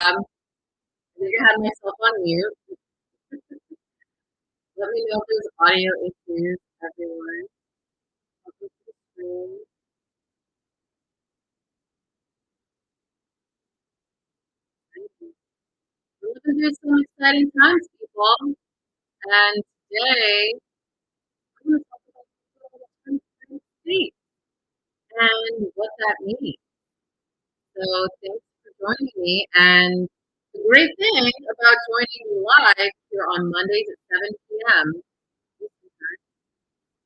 I think I had myself on mute. Let me know if there's audio issues, everyone. Welcome to the stream. We're living through some exciting times, people. And today, I'm going to talk about the state and what that means. So thanks for joining me. And the great thing about joining me live here on Mondays at 7 p.m.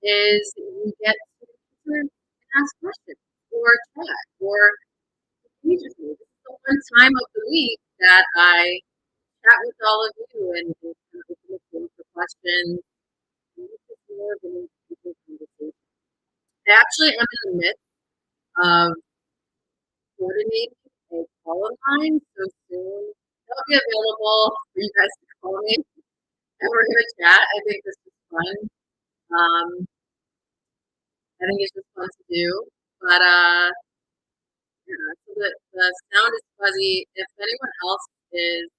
is you get to ask questions or chat or engage with me. This is the one time of the week that I chat with all of you and open the floor for questions. And this is more of an individual conversation. I actually am in the midst of coordinating a call of mine, so soon they'll be available for you guys to call me and we're gonna chat. I think this is fun. I think it's just fun to do. But yeah, so the sound is fuzzy. If anyone else is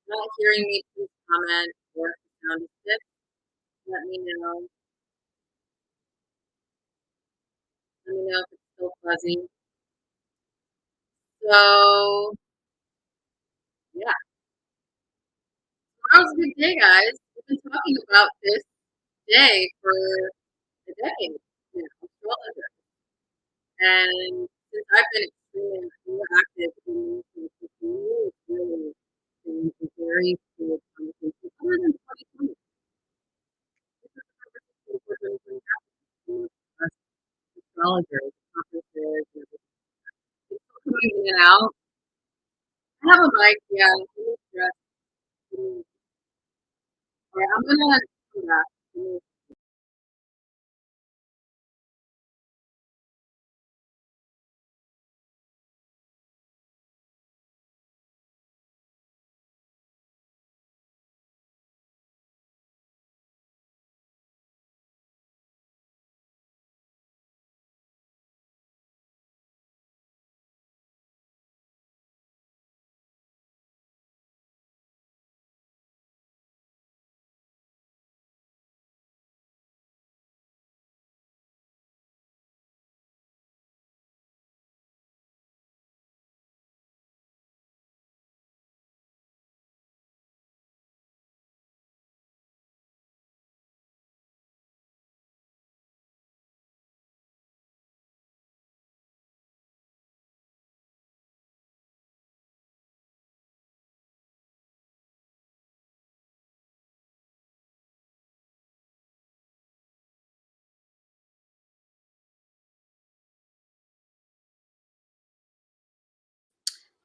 not hearing me, please comment, or if the sound is good, let me know. Let me know if it's still fuzzy. So yeah, tomorrow's a big day, guys. We've been talking about this day for a decade now, astrologer. And since I've been extremely more active in the community, it's really been a very cool conversation. Other than 2020, this is a conversation we're going to bring back to us astrologers, conferences, and everything. It's still coming in and out. I have a mic, yeah. Let me stress. All right, I'm gonna do that.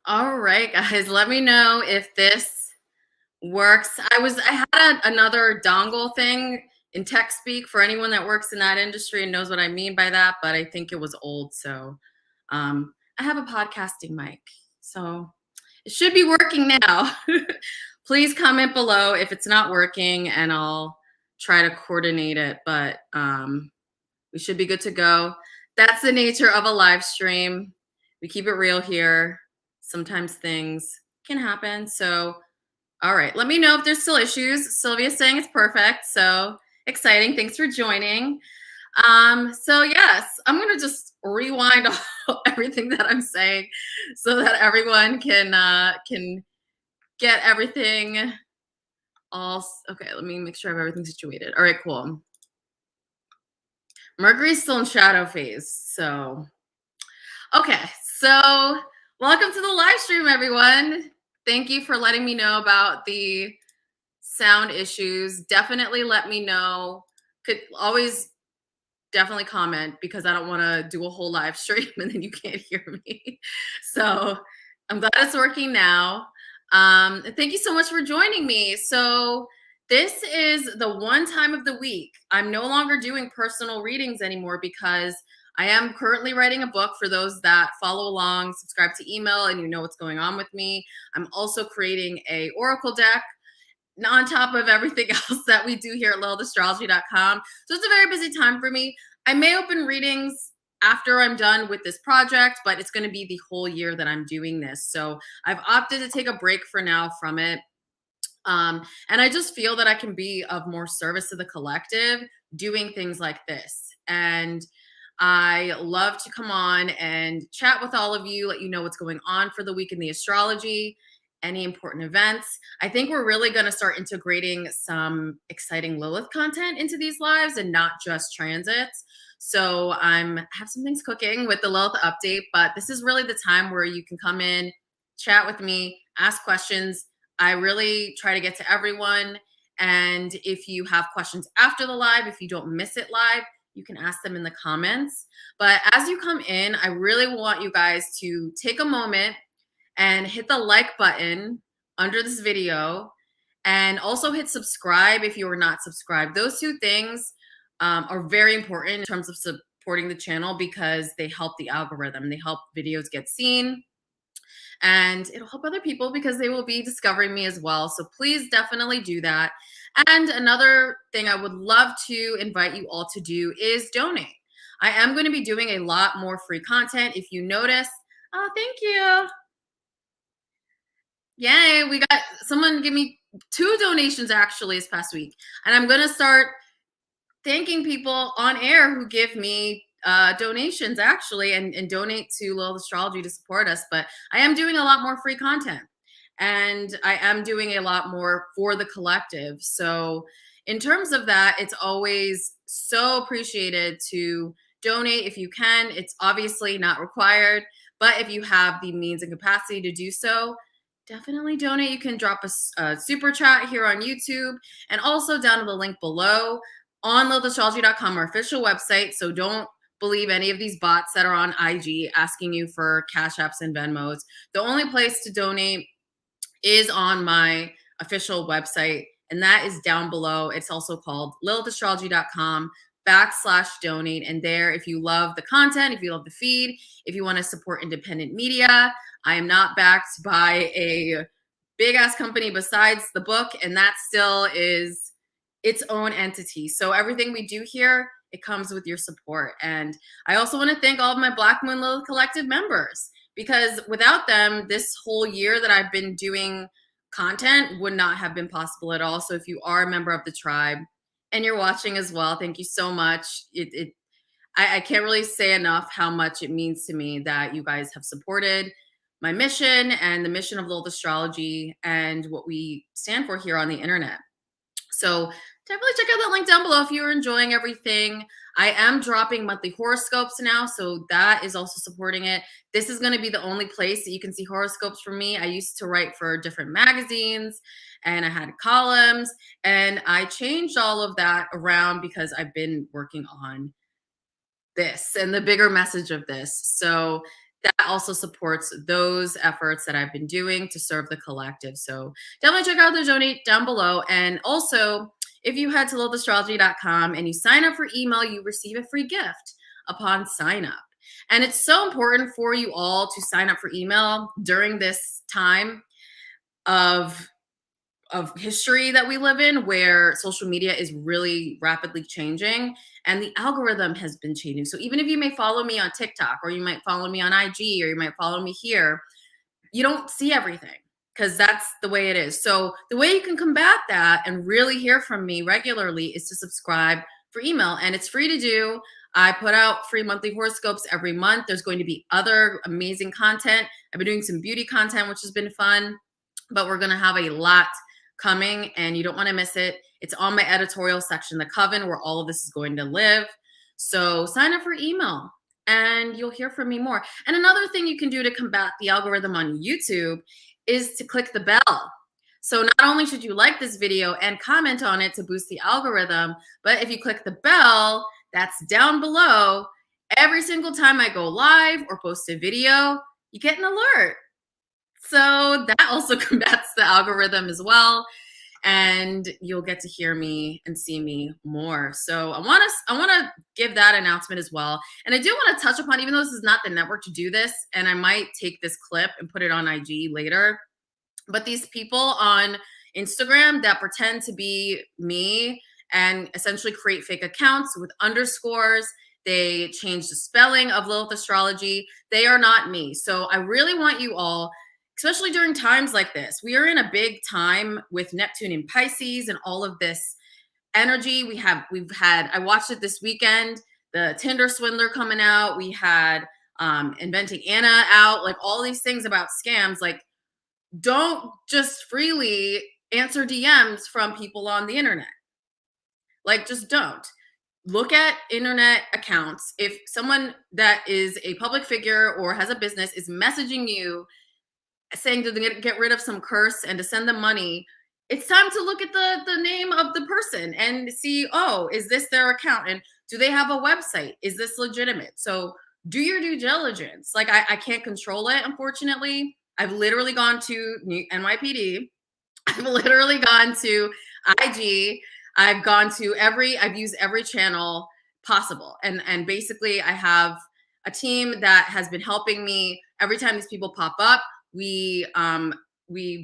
All right, guys, let me know if this works. I had another dongle thing in tech speak for anyone that works in that industry and knows what I mean by that, but I think it was old. So I have a podcasting mic. So it should be working now. Please comment below if it's not working and I'll try to coordinate it, but we should be good to go. That's the nature of a live stream. We keep it real here. Sometimes things can happen. So all right, let me know if there's still issues. Sylvia's saying it's perfect, so exciting. Thanks for joining. So yes, I'm gonna just rewind everything that I'm saying so that everyone can get everything all. Okay, let me make sure I have everything situated. All right, cool. Mercury's still in shadow phase, so okay. So welcome to the live stream, everyone. Thank you for letting me know about the sound issues. Definitely let me know. Could always definitely comment because I don't want to do a whole live stream and then you can't hear me. So I'm glad it's working now. Thank you so much for joining me. So this is the one time of the week I'm no longer doing personal readings anymore because I am currently writing a book. For those that follow along, subscribe to email, and you know what's going on with me. I'm also creating a oracle deck on top of everything else that we do here at lilithastrology.com. So it's a very busy time for me. I may open readings after I'm done with this project, but it's going to be the whole year that I'm doing this. So I've opted to take a break for now from it. And I just feel that I can be of more service to the collective doing things like this. And I love to come on and chat with all of you, let you know what's going on for the week in the astrology, any important events. I think we're really going to start integrating some exciting Lilith content into these lives and not just transits. So have some things cooking with the Lilith update, but this is really the time where you can come in, chat with me, ask questions. I really try to get to everyone. And if you have questions after the live, if you don't miss it live, you can ask them in the comments. But as you come in, I really want you guys to take a moment and hit the like button under this video, and also hit subscribe if you are not subscribed. Those two things are very important in terms of supporting the channel because they help the algorithm. They help videos get seen. And it'll help other people because they will be discovering me as well. So please definitely do that. And another thing I would love to invite you all to do is donate. I am going to be doing a lot more free content. If you notice, oh, thank you. Yay, we got someone give me 2 donations actually this past week. And I'm going to start thanking people on air who give me donations actually and donate to Lilith Astrology to support us. But I am doing a lot more free content and I am doing a lot more for the collective. So in terms of that, it's always so appreciated to donate if you can. It's obviously not required, but if you have the means and capacity to do so, definitely donate. You can drop a super chat here on YouTube and also down to the link below on lilithastrology.com, our official website. So don't believe any of these bots that are on IG asking you for Cash Apps and Venmos. The only place to donate is on my official website, and that is down below. It's also called lilithastrology.com/donate. And there, if you love the content, if you love the feed, if you want to support independent media, I am not backed by a big ass company besides the book, and that still is its own entity. So everything we do here, it comes with your support. And I also want to thank all of my Black Moon Lilith Collective members, because without them, this whole year that I've been doing content would not have been possible at all. So if you are a member of the tribe and you're watching as well, thank you so much. I can't really say enough how much it means to me that you guys have supported my mission and the mission of Lilith Astrology and what we stand for here on the internet. So definitely check out that link down below if you're enjoying everything. I am dropping monthly horoscopes now, so that is also supporting it. This is going to be the only place that you can see horoscopes from me. I used to write for different magazines and I had columns, and I changed all of that around because I've been working on this and the bigger message of this. So that also supports those efforts that I've been doing to serve the collective. So definitely check out the donate down below. And also, if you head to lilithastrology.com and you sign up for email, you receive a free gift upon sign up. And it's so important for you all to sign up for email during this time of history that we live in, where social media is really rapidly changing and the algorithm has been changing. So even if you may follow me on TikTok, or you might follow me on IG, or you might follow me here, you don't see everything because that's the way it is. So the way you can combat that and really hear from me regularly is to subscribe for email, and it's free to do. I put out free monthly horoscopes every month. There's going to be other amazing content. I've been doing some beauty content, which has been fun, but we're going to have a lot coming and you don't want to miss it. It's on my editorial section, the Coven, where all of this is going to live. So sign up for email and you'll hear from me more. And another thing you can do to combat the algorithm on YouTube is to click the bell. So not only should you like this video and comment on it to boost the algorithm, but if you click the bell that's down below, every single time I go live or post a video, you get an alert. So that also combats the algorithm as well, and you'll get to hear me and see me more. So I want to give that announcement as well. And I do want to touch upon, even though this is not the network to do this, and I might take this clip and put it on IG later, but these people on Instagram that pretend to be me and essentially create fake accounts with underscores, They changed the spelling of Lilith astrology. They are not me. So I really want you all, especially during times like this, we are in a big time with Neptune in Pisces and all of this energy. I watched it this weekend, the Tinder swindler coming out. We had Inventing Anna out, like all these things about scams. Like, don't just freely answer DMs from people on the internet. Like, just don't. Look at internet accounts. If someone that is a public figure or has a business is messaging you saying to get rid of some curse and to send them money, it's time to look at the name of the person and see, oh, is this their account? And do they have a website? Is this legitimate? So do your due diligence. Like, I can't control it, unfortunately. I've literally gone to NYPD. I've literally gone to IG. I've used every channel possible. And basically I have a team that has been helping me. Every time these people pop up, we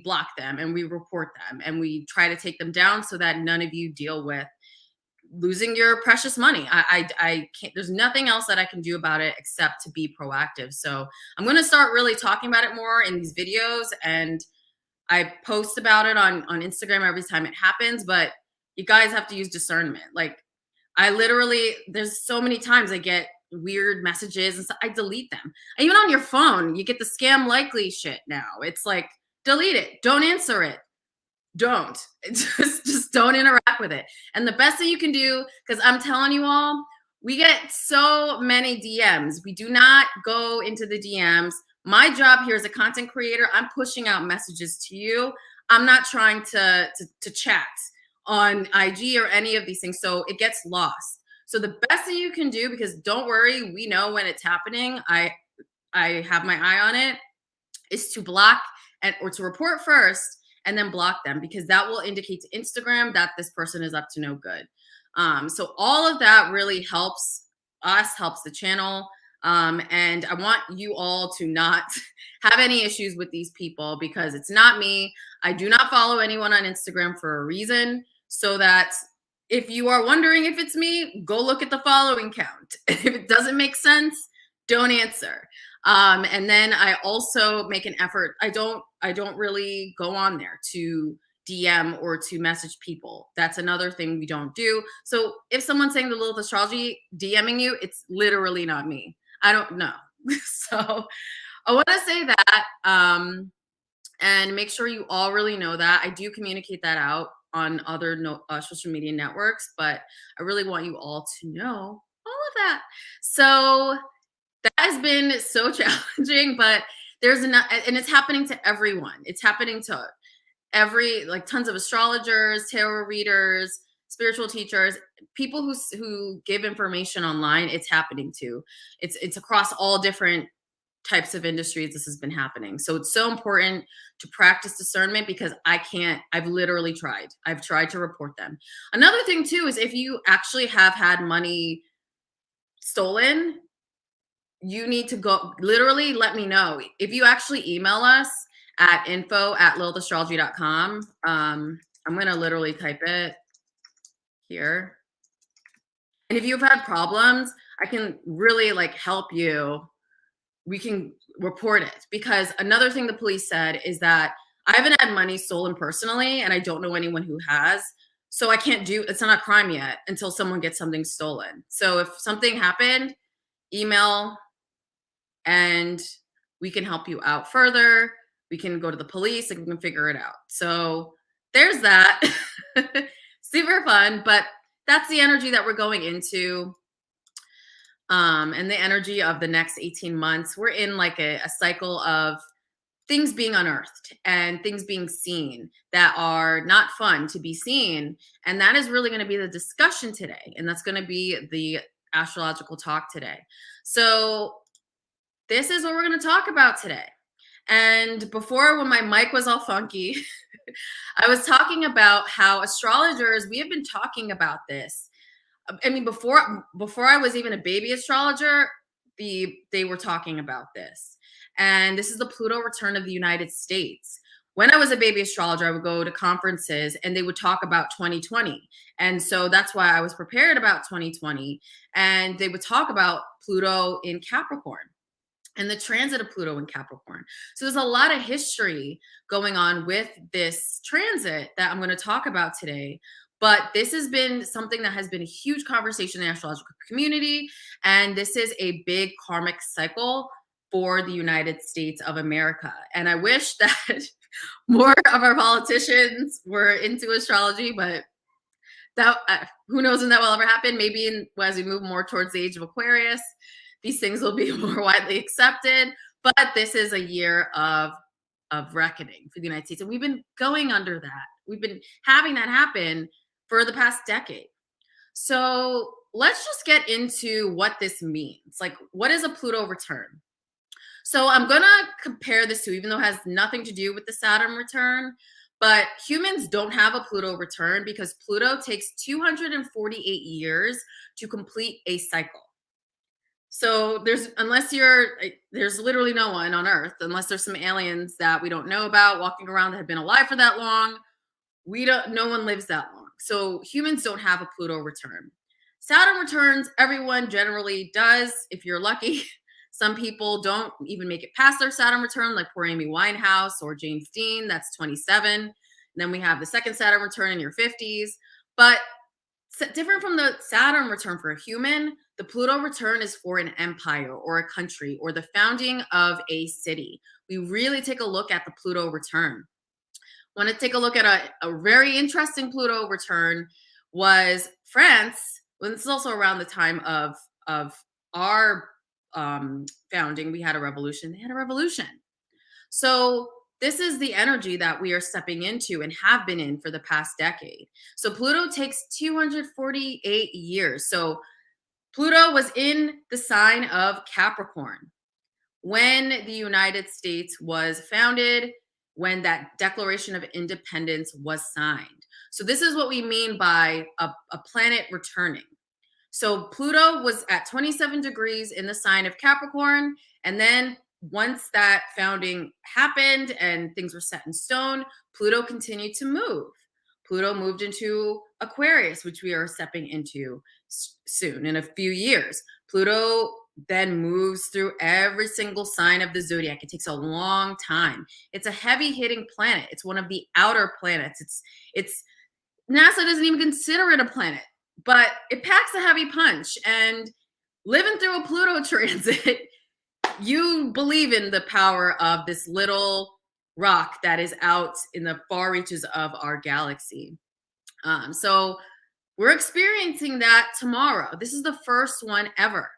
block them and we report them and we try to take them down so that none of you deal with losing your precious money. I can't, there's nothing else that I can do about it except to be proactive. So I'm going to start really talking about it more in these videos, and I post about it on Instagram every time it happens, but you guys have to use discernment. Like, there's so many times I get weird messages and stuff. I delete them. Even on your phone, you get the scam likely shit now. It's like, delete it. Don't answer it. Don't. Just don't interact with it. And the best thing you can do, because I'm telling you all, we get so many DMs. We do not go into the DMs. My job here as a content creator, I'm pushing out messages to you. I'm not trying to chat on IG or any of these things. So it gets lost. So the best thing you can do, because don't worry, we know when it's happening. I have my eye on it, is to block or to report first and then block them, because that will indicate to Instagram that this person is up to no good. So all of that really helps us, helps the channel. And I want you all to not have any issues with these people, because it's not me. I do not follow anyone on Instagram for a reason, so that if you are wondering if it's me, go look at the following count. If it doesn't make sense, don't answer. And then I also make an effort. I don't really go on there to DM or to message people. That's another thing we don't do. So if someone's saying the Lilith astrology DMing you, it's literally not me. I don't know. So I want to say that, and make sure you all really know that. I do communicate that out on other social media networks, but I really want you all to know all of that. So that has been so challenging, but and it's happening to everyone. It's happening to tons of astrologers, tarot readers, spiritual teachers, people who give information online. It's happening to. It's across all different types of industries. This has been happening. So it's so important to practice discernment, because I've literally tried. I've tried to report them. Another thing too is, if you actually have had money stolen, you need to go literally let me know. If you actually email us at info@lilithastrology.com, I'm going to literally type it here. And if you've had problems, I can really help you. We can report it, because another thing the police said is that I haven't had money stolen personally, and I don't know anyone who has. So it's not a crime yet until someone gets something stolen. So if something happened, email and we can help you out further. We can go to the police and we can figure it out. So there's that. Super fun, but that's the energy that we're going into. And the energy of the next 18 months. We're in a cycle of things being unearthed and things being seen that are not fun to be seen. And that is really going to be the discussion today. And that's going to be the astrological talk today. So this is what we're going to talk about today. And before, when my mic was all funky, I was talking about how astrologers, we have been talking about this. I mean, before I was even a baby astrologer, they were talking about this. And this is the Pluto return of the United States, when I was a baby astrologer, I would go to conferences and they would talk about 2020. And so that's why I was prepared about 2020. And they would talk about Pluto in Capricorn and the transit of Pluto in Capricorn. So there's a lot of history going on with this transit that I'm going to talk about today. But this has been something that has been a huge conversation in the astrological community. And this is a big karmic cycle for the United States of America. And I wish that more of our politicians were into astrology, but that who knows when that will ever happen. Maybe as we move more towards the age of Aquarius, these things will be more widely accepted. But this is a year of reckoning for the United States. And we've been going under that. We've been having that happen for the past decade. So let's just get into what this means. Like, what is a Pluto return? So I'm going to compare this to, even though it has nothing to do with the Saturn return, but humans don't have a Pluto return because Pluto takes 248 years to complete a cycle. So there's literally no one on Earth, unless there's some aliens that we don't know about walking around that have been alive for that long. No one lives that long. So humans don't have a Pluto return. Saturn returns, everyone generally does, if you're lucky. Some people don't even make it past their Saturn return, like poor Amy Winehouse or James Dean, that's 27. And then we have the second Saturn return in your 50s. But different from the Saturn return for a human, the Pluto return is for an empire or a country or the founding of a city. We really take a look at the Pluto return. Want to take a look at a very interesting Pluto return was France. Well, this is also around the time of our founding. We had a revolution. They had a revolution. So this is the energy that we are stepping into and have been in for the past decade. So Pluto takes 248 years. So Pluto was in the sign of Capricorn when the United States was founded, when that Declaration of Independence was signed. So this is what we mean by a planet returning. So Pluto was at 27 degrees in the sign of Capricorn. And then once that founding happened and things were set in stone, Pluto continued to move. Pluto moved into Aquarius, which we are stepping into soon in a few years. Pluto then moves through every single sign of the zodiac. It takes a long time. It's a heavy hitting planet. It's one of the outer planets. It's NASA doesn't even consider it a planet, but it packs a heavy punch. And living through a Pluto transit, you believe in the power of this little rock that is out in the far reaches of our galaxy. So we're experiencing that tomorrow. This is the first one ever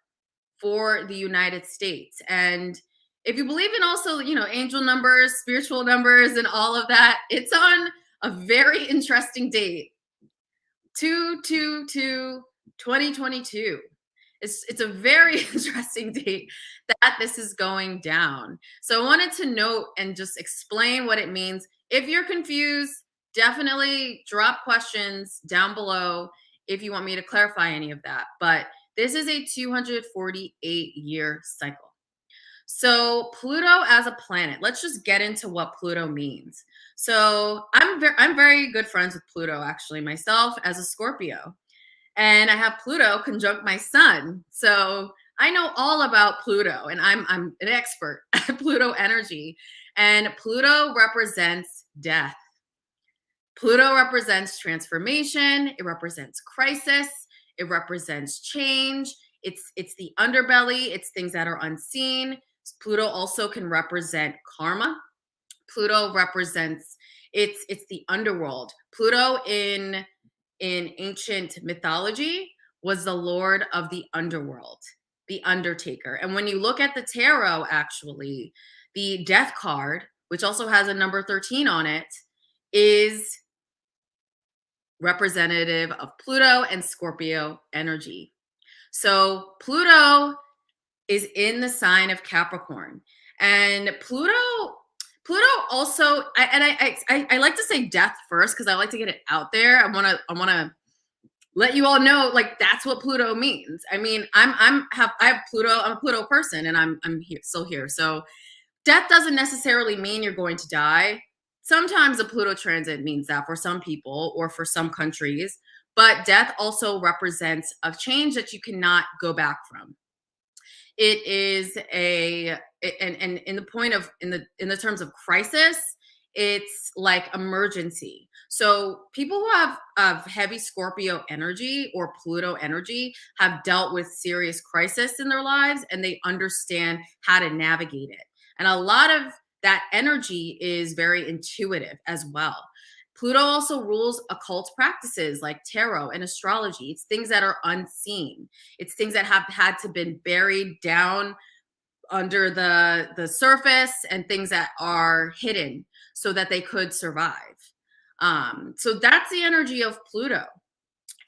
for the United States. And if you believe in also, angel numbers, spiritual numbers, and all of that, it's on a very interesting date. 2/2/2/2022. It's a very interesting date that this is going down. So I wanted to note and just explain what it means. If you're confused, definitely drop questions down below if you want me to clarify any of that. But this is a 248-year cycle. So Pluto as a planet, let's just get into what Pluto means. So I'm very good friends with Pluto, actually, myself as a Scorpio. And I have Pluto conjunct my sun. So I know all about Pluto, and I'm an expert at Pluto energy. And Pluto represents death. Pluto represents transformation. It represents crisis. It represents change. It's the underbelly. It's things that are unseen. Pluto also can represent karma. Pluto represents it's the underworld. Pluto in ancient mythology was the lord of the underworld, the undertaker. And when you look at the tarot, actually, the death card, which also has a number 13 on it, is representative of Pluto and Scorpio energy. So Pluto is in the sign of Capricorn. And Pluto also, I like to say death first because I like to get it out there. I wanna let you all know, like, that's what Pluto means. I mean, I have Pluto. I'm a Pluto person, and I'm here, still here. So death doesn't necessarily mean you're going to die. sometimes a Pluto transit means that for some people or for some countries, but death also represents a change that you cannot go back from. It is and in the point of in the terms of crisis, it's like emergency. So people who have heavy Scorpio energy or Pluto energy have dealt with serious crisis in their lives, and they understand how to navigate it. And a lot of that energy is very intuitive as well. Pluto also rules occult practices like tarot and astrology. It's things that are unseen. It's things that have had to been buried down under the surface, and things that are hidden so that they could survive. So that's the energy of Pluto.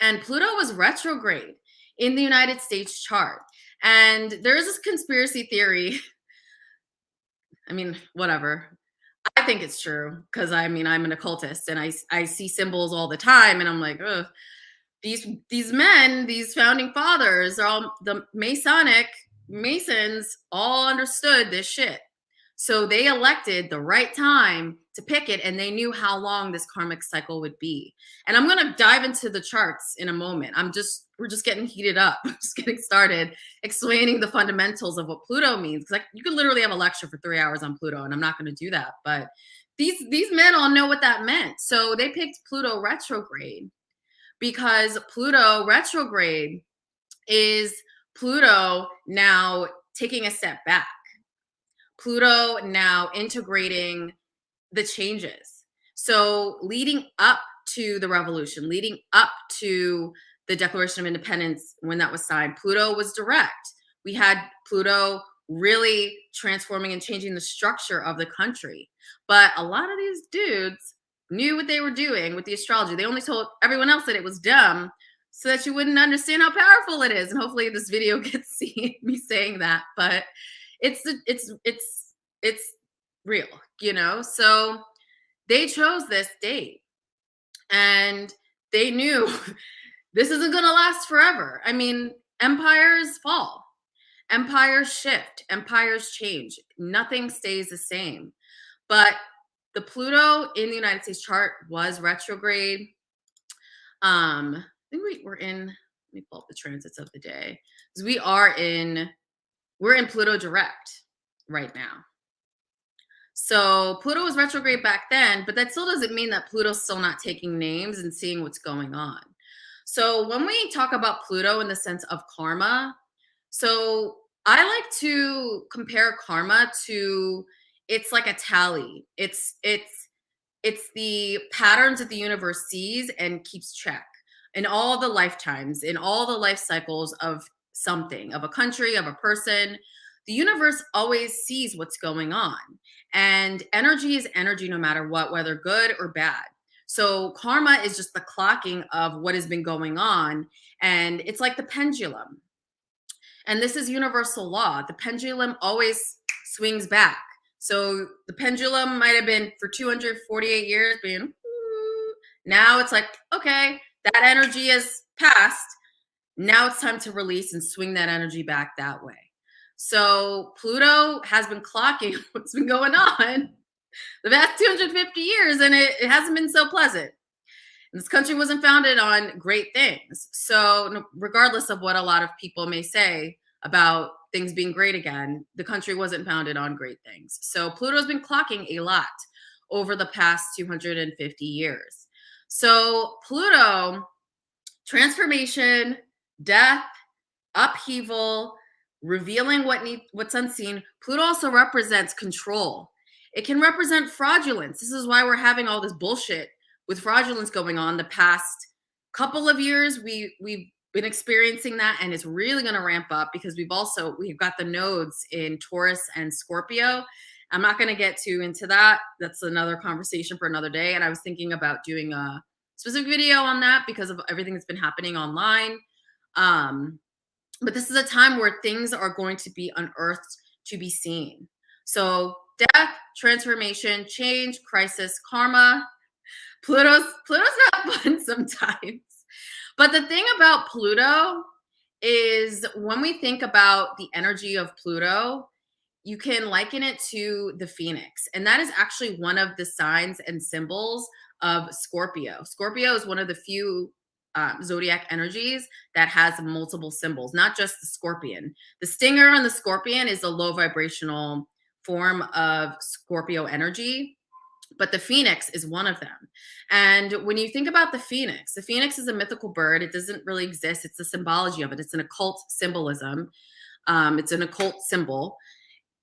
And Pluto was retrograde in the United States chart. And there is this conspiracy theory. I mean, whatever. I think it's true because I mean I'm an occultist, and I see symbols all the time, and I'm like, ugh, these men, these founding fathers, are all the Masonic Masons, all understood this shit. So they elected the right time to pick it, and they knew how long this karmic cycle would be. And I'm gonna dive into the charts in a moment. We're just getting heated up, just getting started, explaining the fundamentals of what Pluto means. Because you could literally have a lecture for 3 hours on Pluto, and I'm not gonna do that. But these men all know what that meant. So they picked Pluto retrograde because Pluto retrograde is Pluto now taking a step back. Pluto now integrating the changes. So leading up to the revolution, leading up to the Declaration of Independence, when that was signed, Pluto was direct. We had Pluto really transforming and changing the structure of the country. But a lot of these dudes knew what they were doing with the astrology. They only told everyone else that it was dumb so that you wouldn't understand how powerful it is. And hopefully this video gets me saying that. But it's real, you know? So they chose this date, and they knew this isn't going to last forever. I mean, empires fall, empires shift, empires change. Nothing stays the same. But the Pluto in the United States chart was retrograde. I think we're in, let me pull up the transits of the day, because we're in Pluto direct right now. So Pluto was retrograde back then, but that still doesn't mean that Pluto's still not taking names and seeing what's going on. So when we talk about Pluto in the sense of karma, so I like to compare karma to, it's like a tally. It's the patterns that the universe sees and keeps track in all the lifetimes, in all the life cycles of something, of a country, of a person. The universe always sees what's going on. And energy is energy no matter what, whether good or bad. So karma is just the clocking of what has been going on. And it's like the pendulum. And this is universal law. The pendulum always swings back. So the pendulum might have been for 248 years being, now it's like, okay, that energy has passed. Now it's time to release and swing that energy back that way. So Pluto has been clocking what's been going on the past 250 years, and it hasn't been so pleasant. And this country wasn't founded on great things. So regardless of what a lot of people may say about things being great again, the country wasn't founded on great things. So Pluto's been clocking a lot over the past 250 years. So Pluto, transformation, death, upheaval, revealing what's unseen. Pluto also represents control. It can represent fraudulence. This is why we're having all this bullshit with fraudulence going on the past couple of years. We've been experiencing that, and it's really going to ramp up because we've got the nodes in Taurus and Scorpio. I'm not going to get too into that. That's another conversation for another day. And I was thinking about doing a specific video on that because of everything that's been happening online. But this is a time where things are going to be unearthed to be seen. So death, transformation, change, crisis, karma. Pluto's not fun sometimes. But the thing about Pluto is when we think about the energy of Pluto, you can liken it to the phoenix. And that is actually one of the signs and symbols of Scorpio. Scorpio is one of the few zodiac energies that has multiple symbols, not just the scorpion. The stinger on the scorpion is a low vibrational form of Scorpio energy, but the phoenix is one of them. And when you think about the phoenix is a mythical bird. It doesn't really exist. It's the symbology of it. It's an occult symbolism. It's an occult symbol.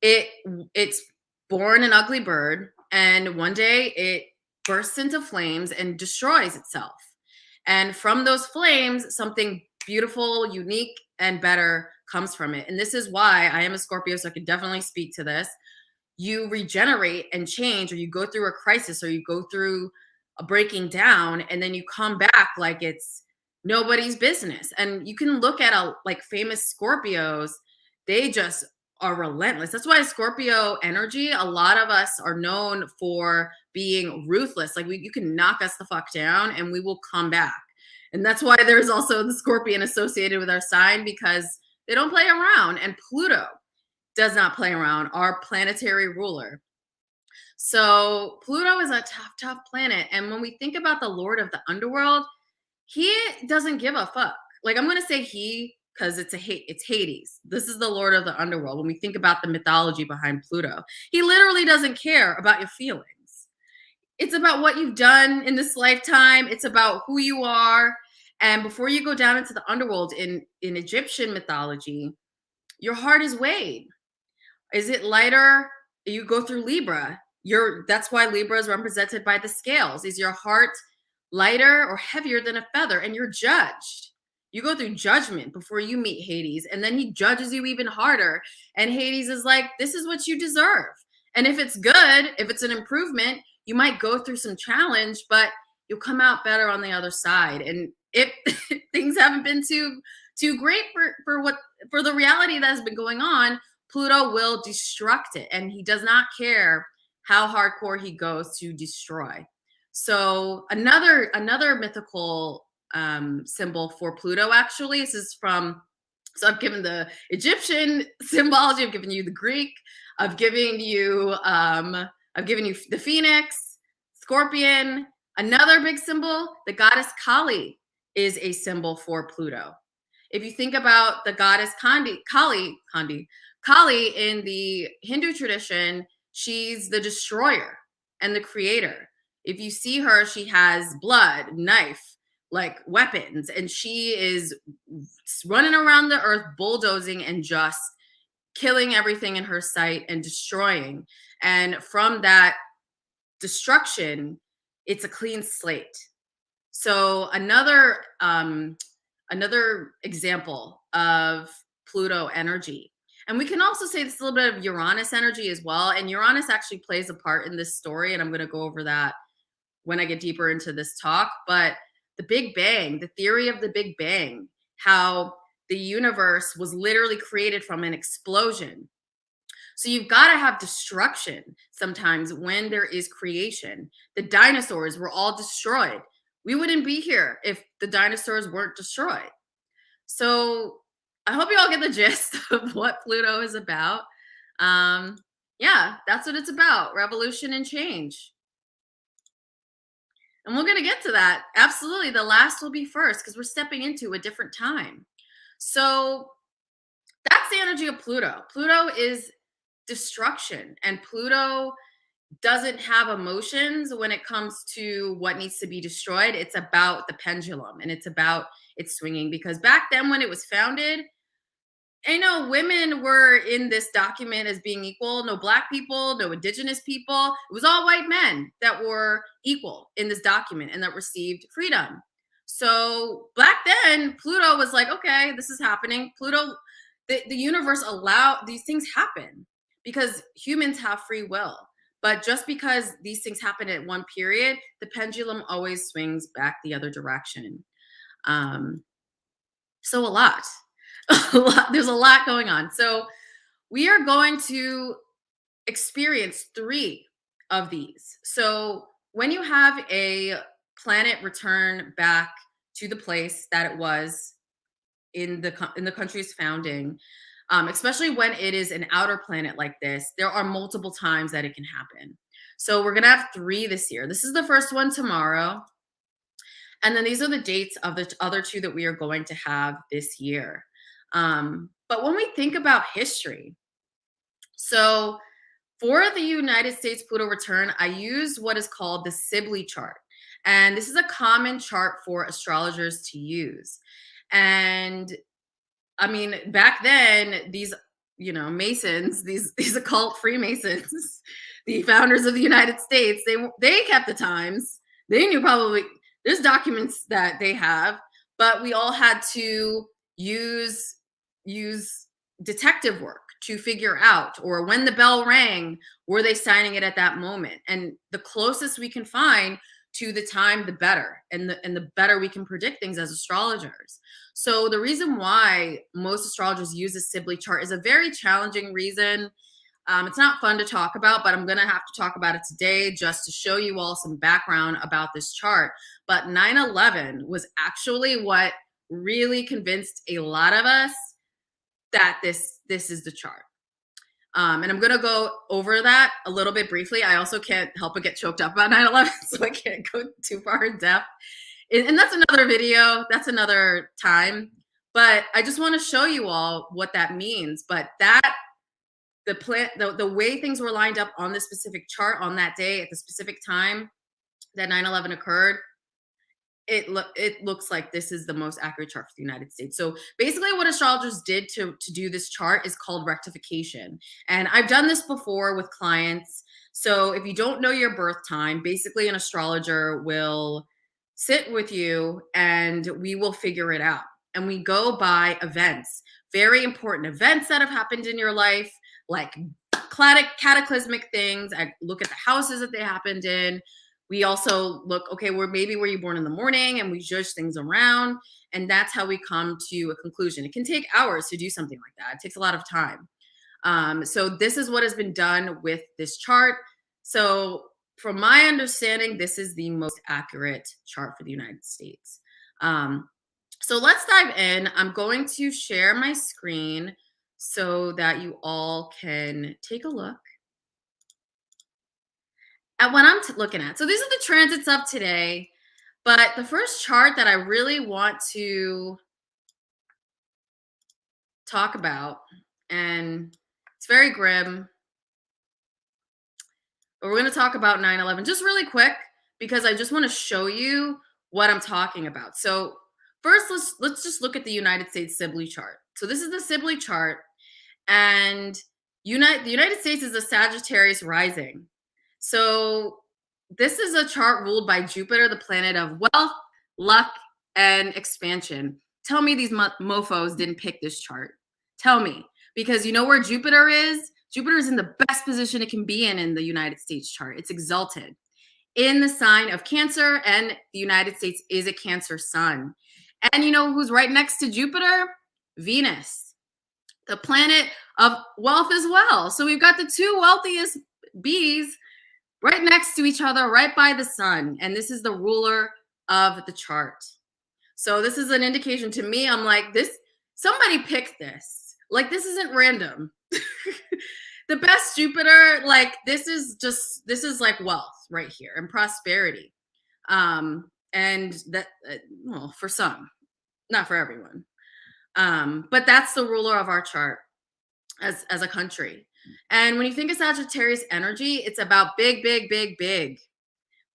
It's born an ugly bird, and one day it bursts into flames and destroys itself. And from those flames, something beautiful, unique, and better comes from it. And this is why I am a Scorpio, so I can definitely speak to this. You regenerate and change, or you go through a crisis, or you go through a breaking down, and then you come back like it's nobody's business. And you can look at like famous Scorpios, they just are relentless. That's why Scorpio energy, a lot of us are known for being ruthless. Like you can knock us the fuck down and we will come back. And that's why there's also the Scorpion associated with our sign, because they don't play around. And Pluto does not play around, our planetary ruler. So Pluto is a tough, tough planet. And when we think about the Lord of the underworld, he doesn't give a fuck. Like, I'm going to say he, because it's Hades. This is the Lord of the underworld. When we think about the mythology behind Pluto, he literally doesn't care about your feelings. It's about what you've done in this lifetime. It's about who you are. And before you go down into the underworld in Egyptian mythology, your heart is weighed. Is it lighter? You go through Libra. That's why Libra is represented by the scales. Is your heart lighter or heavier than a feather? And you're judged. You go through judgment before you meet Hades, and then he judges you even harder. And Hades is like, this is what you deserve. And if it's good, if it's an improvement, you might go through some challenge, but you'll come out better on the other side. And if things haven't been too great for the reality that has been going on, Pluto will destruct it, and he does not care how hardcore he goes to destroy. So another mythical symbol for Pluto, actually, this is from, so I've given the Egyptian symbology, I've given you the Greek, I've given you the phoenix, scorpion. Another big symbol, the goddess Kali is a symbol for Pluto. If you think about the goddess Kali in the Hindu tradition, she's the destroyer and the creator. If you see her, she has blood, knife, like weapons, and she is running around the earth, bulldozing and just killing everything in her sight and destroying. And from that destruction, it's a clean slate. So another example of Pluto energy. And we can also say this is a little bit of Uranus energy as well. And Uranus actually plays a part in this story. And I'm going to go over that when I get deeper into this talk. But the Big Bang, the theory of the Big Bang, how the universe was literally created from an explosion. So you've got to have destruction sometimes when there is creation. The dinosaurs were all destroyed. We wouldn't be here if the dinosaurs weren't destroyed. So I hope you all get the gist of what Pluto is about. Yeah, that's what it's about, revolution and change. And we're going to get to that. Absolutely. The last will be first, because we're stepping into a different time. So that's the energy of Pluto. Pluto is destruction, and Pluto doesn't have emotions when it comes to what needs to be destroyed. It's about the pendulum, and it's about its swinging, because back then when it was founded, I know women were in this document as being equal. No black people, no indigenous people. It was all white men that were equal in this document and that received freedom. So back then, Pluto was like, okay, this is happening. Pluto, the universe allowed these things happen because humans have free will. But just because these things happen at one period, the pendulum always swings back the other direction. So a lot. There's a lot going on. So we are going to experience 3 of these. So when you have a planet return back to the place that it was in the country's founding, especially when it is an outer planet like this. There are multiple times that it can happen. So we're going to have 3 this year. This is the first one tomorrow. And then these are the dates of the other 2 that we are going to have this year. But when we think about history, so for the United States Pluto return, I use what is called the Sibley chart. And this is a common chart for astrologers to use. And I mean, back then, these, Masons, these occult Freemasons, the founders of the United States, they kept the times. They knew probably there's documents that they have, but we all had to use detective work to figure out, or when the bell rang, were they signing it at that moment? And the closest we can find to the time, the better, and the better we can predict things as astrologers. So the reason why most astrologers use the Sibley chart is a very challenging reason. It's not fun to talk about, but I'm going to have to talk about it today just to show you all some background about this chart. But 9/11 was actually what really convinced a lot of us that this is the chart. And I'm going to go over that a little bit briefly. I also can't help but get choked up about 9/11, so I can't go too far in depth. And that's another video. That's another time. But I just want to show you all what that means. But the way things were lined up on this specific chart on that day at the specific time that 9/11 occurred, it looks like this is the most accurate chart for the United States. So basically what astrologers did to do this chart is called rectification. And I've done this before with clients. So if you don't know your birth time, basically an astrologer will sit with you and we will figure it out. And we go by events, very important events that have happened in your life, like cataclysmic things. I look at the houses that they happened in. We also look, okay, were you born in the morning, and we judge things around. And that's how we come to a conclusion. It can take hours to do something like that. It takes a lot of time. So this is what has been done with this chart. So from my understanding, this is the most accurate chart for the United States. So let's dive in. I'm going to share my screen so that you all can take a look at what I'm looking at. So these are the transits of today. But the first chart that I really want to talk about, and it's very grim, but we're going to talk about 9/11 just really quick because I just want to show you what I'm talking about. So first, let's just look at the United States Sibley chart. So this is the Sibley chart, and the United States is a Sagittarius rising. So this is a chart ruled by Jupiter, the planet of wealth, luck, and expansion. Tell me these mofos didn't pick this chart. Tell me. Because you know where Jupiter is? Jupiter is in the best position it can be in the United States chart. It's exalted in the sign of Cancer, and the United States is a Cancer sun. And you know who's right next to Jupiter? Venus, the planet of wealth as well. So we've got the 2 wealthiest bees right next to each other, right by the sun. And this is the ruler of the chart. So this is an indication to me. I'm like, somebody picked this. Like, this isn't random. The best Jupiter, like, this is like wealth right here and prosperity. And that, well, for some, not for everyone. But that's the ruler of our chart as a country. And when you think of Sagittarius energy, it's about big, big, big, big.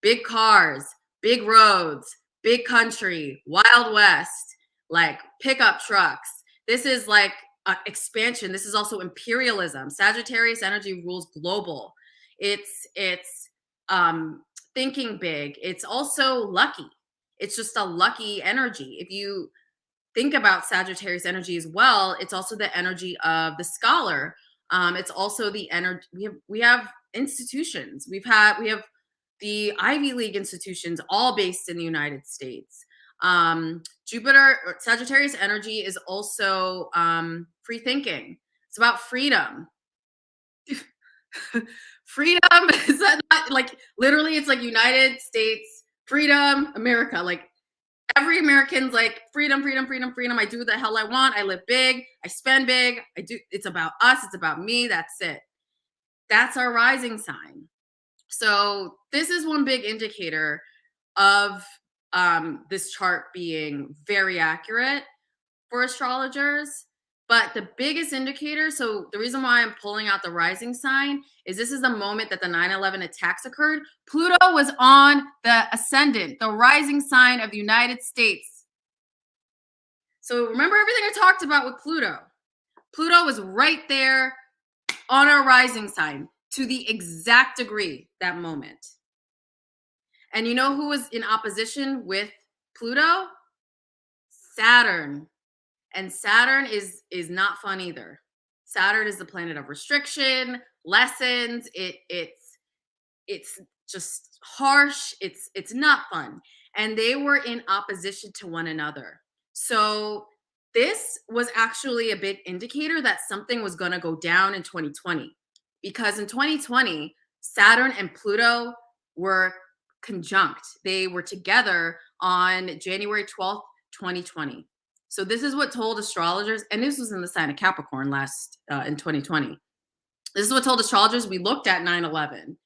Big cars, big roads, big country, Wild West, like pickup trucks. This is like expansion. This is also imperialism. Sagittarius energy rules global. It's thinking big. It's also lucky. It's just a lucky energy. If you think about Sagittarius energy as well, it's also the energy of the scholar. It's also the energy. We have institutions. We have the Ivy League institutions, all based in the United States. Sagittarius energy is also free thinking. It's about freedom. Freedom, is that not like literally? It's like United States, freedom, America. Like every American's like freedom, freedom, freedom, freedom. I do what the hell I want. I live big. I spend big. It's about us. It's about me. That's it. That's our rising sign. So this is one big indicator of this chart being very accurate for astrologers. But the biggest indicator, so the reason why I'm pulling out the rising sign is this is the moment that the 9/11 attacks occurred. Pluto was on the ascendant, the rising sign of the United States. So remember everything I talked about with Pluto. Pluto was right there on our rising sign to the exact degree that moment. And you know who was in opposition with Pluto? Saturn. And Saturn is not fun either. Saturn is the planet of restriction, lessons. It's just harsh. It's not fun. And they were in opposition to one another. So this was actually a big indicator that something was going to go down in 2020. Because in 2020, Saturn and Pluto were conjunct. They were together on January 12th, 2020. So this is what told astrologers, and this was in the sign of Capricorn last in 2020. This is what told astrologers. We looked at 9/11,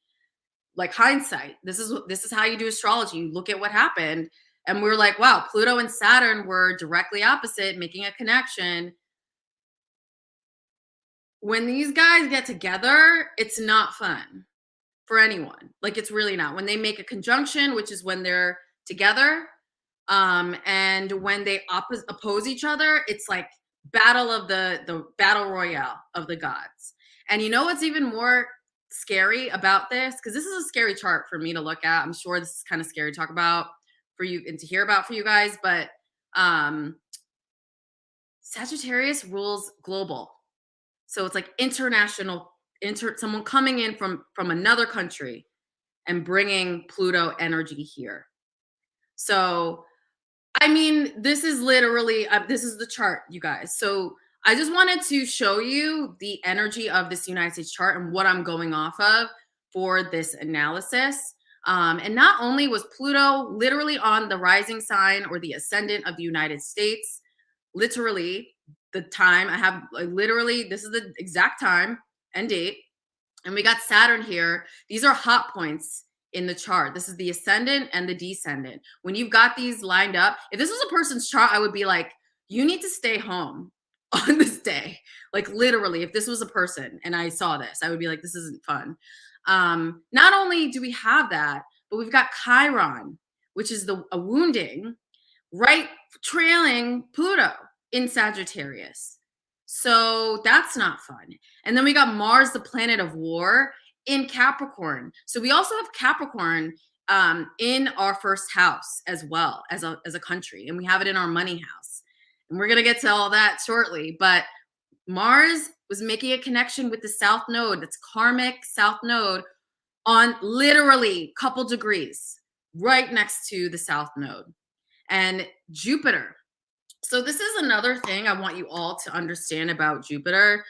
like hindsight. This is how you do astrology. You look at what happened, and we were like, wow, Pluto and Saturn were directly opposite, making a connection. When these guys get together, it's not fun for anyone. Like it's really not. When they make a conjunction, which is when they're together, and when they oppose each other, it's like battle of the battle royale of the gods. And you know what's even more scary about this? Because this is a scary chart for me to look at. I'm sure this is kind of scary to talk about for you and to hear about for you guys, but Sagittarius rules global. So it's like international, someone coming in from another country and bringing Pluto energy here. So I mean, this is literally, this is the chart, you guys. So I just wanted to show you the energy of this United States chart and what I'm going off of for this analysis. And not only was Pluto literally on the rising sign or the ascendant of the United States, literally the time I have, literally, this is the exact time and date. And we got Saturn here. These are hot points in the chart. This is the ascendant and the descendant. When you've got these lined up, if this was a person's chart, I would be like, you need to stay home on this day. Like literally, if this was a person and I saw this, I would be like, this isn't fun. Not only do we have that, but we've got Chiron, which is a wounding, right trailing Pluto in Sagittarius. So that's not fun. And then we got Mars, the planet of war, in Capricorn. So we also have Capricorn in our first house as well as a country, and we have it in our money house. And we're gonna get to all that shortly. But Mars was making a connection with the South Node. That's karmic South Node on literally a couple degrees right next to the South Node. And Jupiter. So this is another thing I want you all to understand about Jupiter.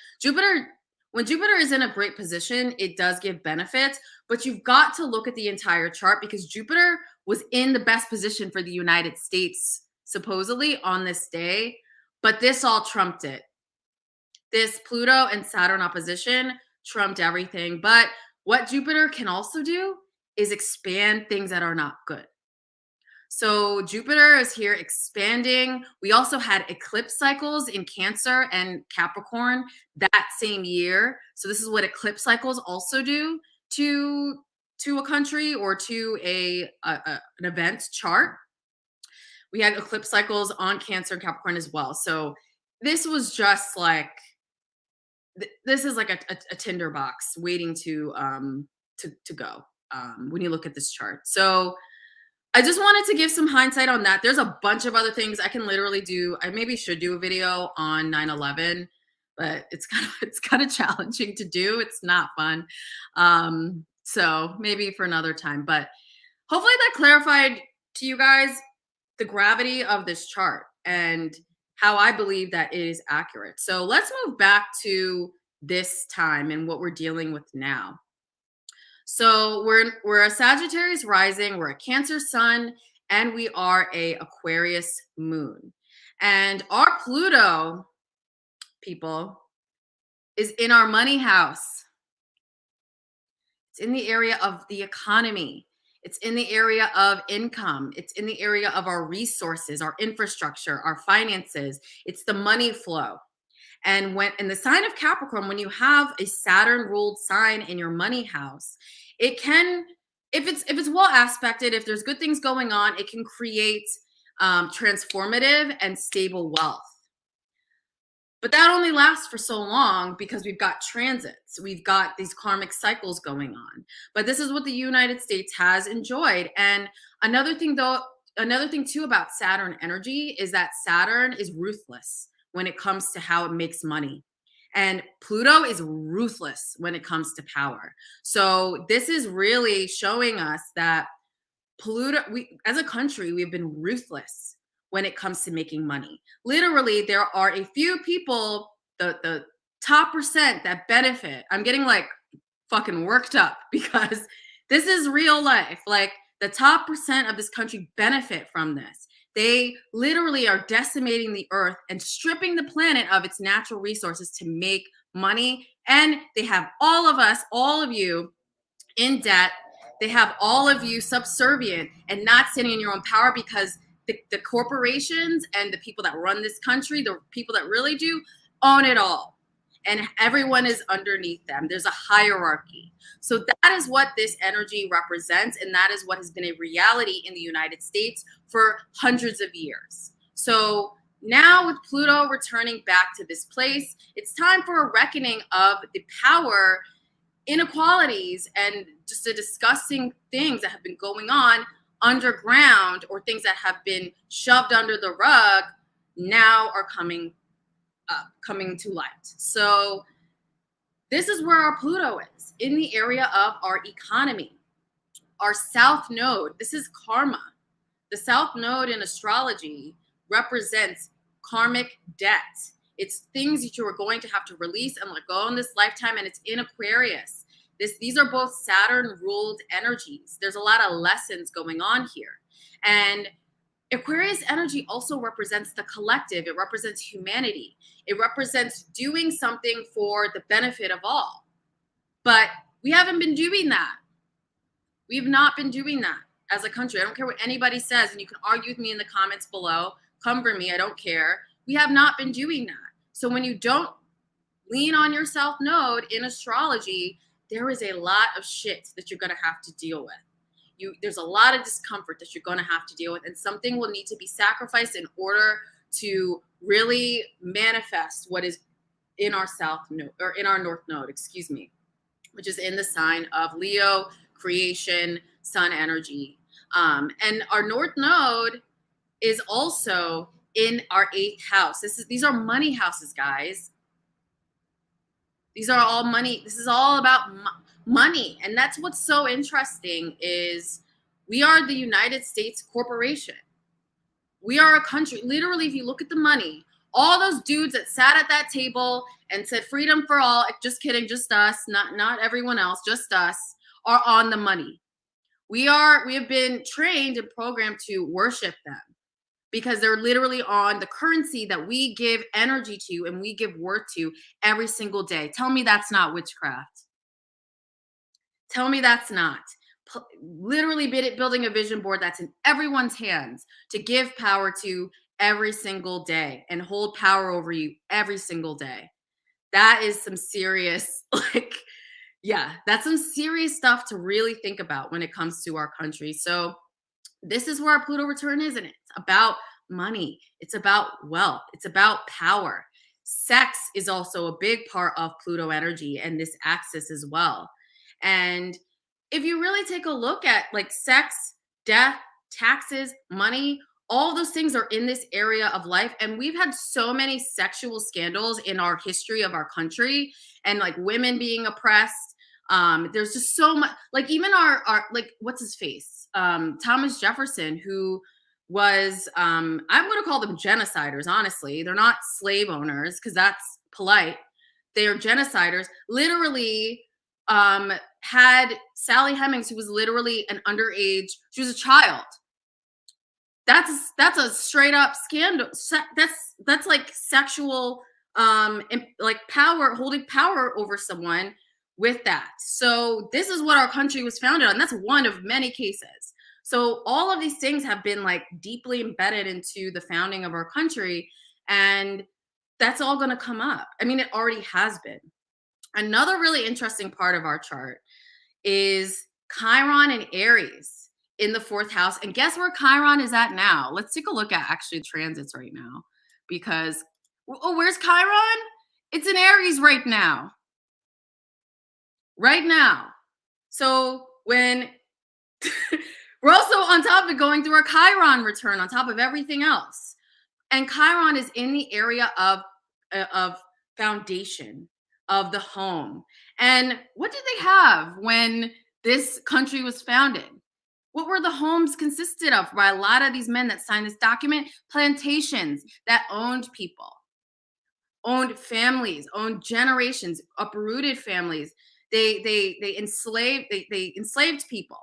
When Jupiter is in a great position, it does give benefits, but you've got to look at the entire chart because Jupiter was in the best position for the United States, supposedly on this day, but this all trumped it. This Pluto and Saturn opposition trumped everything. But what Jupiter can also do is expand things that are not good. So Jupiter is here expanding. We also had eclipse cycles in Cancer and Capricorn that same year. So this is what eclipse cycles also do to a country or to an event chart. We had eclipse cycles on Cancer and Capricorn as well. So this was just like, this is like a tinderbox waiting to go when you look at this chart. So I just wanted to give some hindsight on that. There's a bunch of other things I can literally do. I maybe should do a video on 9/11, but it's kind of challenging to do. It's not fun. So maybe for another time. But hopefully that clarified to you guys the gravity of this chart and how I believe that it is accurate. So let's move back to this time and what we're dealing with now. So we're a Sagittarius rising, we're a Cancer sun, and we are a Aquarius moon. And our Pluto, people, is in our money house. It's in the area of the economy. It's in the area of income. It's in the area of our resources, our infrastructure, our finances. It's the money flow. And when in the sign of Capricorn, when you have a Saturn ruled sign in your money house, it can, if it's well aspected, if there's good things going on, it can create transformative and stable wealth. But that only lasts for so long because we've got transits. We've got these karmic cycles going on. But this is what the United States has enjoyed. And another thing too about Saturn energy is that Saturn is ruthless when it comes to how it makes money. And Pluto is ruthless when it comes to power. So this is really showing us that Pluto, we as a country, we've been ruthless when it comes to making money. Literally, there are a few people, the top percent that benefit. I'm getting like fucking worked up because this is real life. Like the top percent of this country benefit from this. They literally are decimating the earth and stripping the planet of its natural resources to make money. And they have all of us, all of you in debt. They have all of you subservient and not standing in your own power because the corporations and the people that run this country, the people that really do, own it all. And everyone is underneath them. There's a hierarchy. So that is what this energy represents. And that is what has been a reality in the United States for hundreds of years. So now with Pluto returning back to this place, it's time for a reckoning of the power inequalities and just the disgusting things that have been going on underground or things that have been shoved under the rug now are coming to light. So this is where our Pluto is, in the area of our economy. Our south node, this is karma. The south node in astrology represents karmic debt. It's things that you are going to have to release and let go in this lifetime, and it's in Aquarius. These are both Saturn-ruled energies. There's a lot of lessons going on here. And Aquarius energy also represents the collective. It represents humanity. It represents doing something for the benefit of all. But we haven't been doing that. We have not been doing that as a country. I don't care what anybody says, and you can argue with me in the comments below. Come for me, I don't care. We have not been doing that. So when you don't lean on your south node in astrology, there is a lot of shit that you're going to have to deal with. There's a lot of discomfort that you're going to have to deal with, and something will need to be sacrificed in order to really manifest what is in our south node, or in our north node, excuse me, which is in the sign of Leo, creation, sun energy. And our north node is also in our 8th house. These are money houses, guys. These are all money. This is all about money. And that's what's so interesting is we are the United States corporation. We are a country. Literally, if you look at the money, all those dudes that sat at that table and said freedom for all, just kidding, just us, not everyone else, just us, are on the money. We have been trained and programmed to worship them because they're literally on the currency that we give energy to and we give worth to every single day. Tell me that's not witchcraft. Tell me that's not. Literally building a vision board that's in everyone's hands to give power to every single day and hold power over you every single day. That is some serious, that's some serious stuff to really think about when it comes to our country. So this is where our Pluto return is, and it's about money. It's about wealth. It's about power. Sex is also a big part of Pluto energy and this axis as well. And if you really take a look at like sex, death, taxes, money, all those things are in this area of life. And we've had so many sexual scandals in our history of our country, and like women being oppressed. There's just so much, like even our like, what's his face? Thomas Jefferson, who was, I'm going to call them genociders. Honestly, they're not slave owners because that's polite. They are genociders. Literally, had Sally Hemings, who was literally an underage, she was a child, that's a straight up scandal. That's like sexual like power, holding power over someone with that. So this is what our country was founded on. That's one of many cases. So all of these things have been like deeply embedded into the founding of our country, and that's all going to come up. I mean, it already has been. Another really interesting part of our chart is Chiron and Aries in the fourth house. And guess where Chiron is at now? Let's take a look at actually transits right now, because, oh, where's Chiron? It's in Aries right now. Right now. So when we're also on top of going through our Chiron return on top of everything else. And Chiron is in the area of foundation, of the home. And what did they have when this country was founded? What were the homes consisted of by a lot of these men that signed this document? Plantations that owned people, owned families, owned generations, uprooted families. They enslaved people,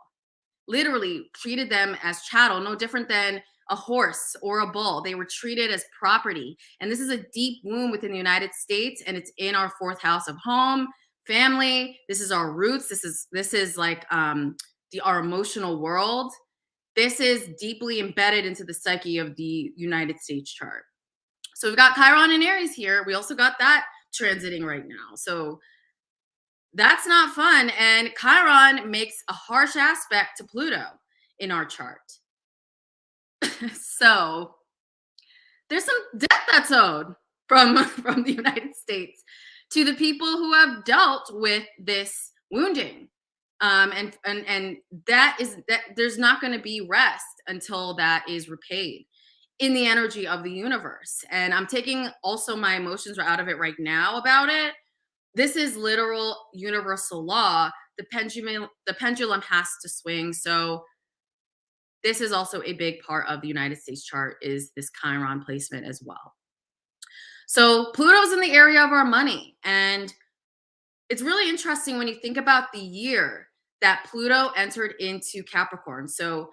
literally treated them as chattel, no different than a horse or a bull. They were treated as property. And this is a deep wound within the United States, and it's in our fourth house of home, family. This is our roots. This is like our emotional world. This is deeply embedded into the psyche of the United States chart. So we've got Chiron and Aries here. We also got that transiting right now. So that's not fun. And Chiron makes a harsh aspect to Pluto in our chart. So there's some debt that's owed from the United States to the people who have dealt with this wounding. And that there's not going to be rest until that is repaid in the energy of the universe. And I'm taking also my emotions out of it right now about it. This is literal universal law. The pendulum has to swing. So this is also a big part of the United States chart, is this Chiron placement as well. So Pluto's in the area of our money. And it's really interesting when you think about the year that Pluto entered into Capricorn. So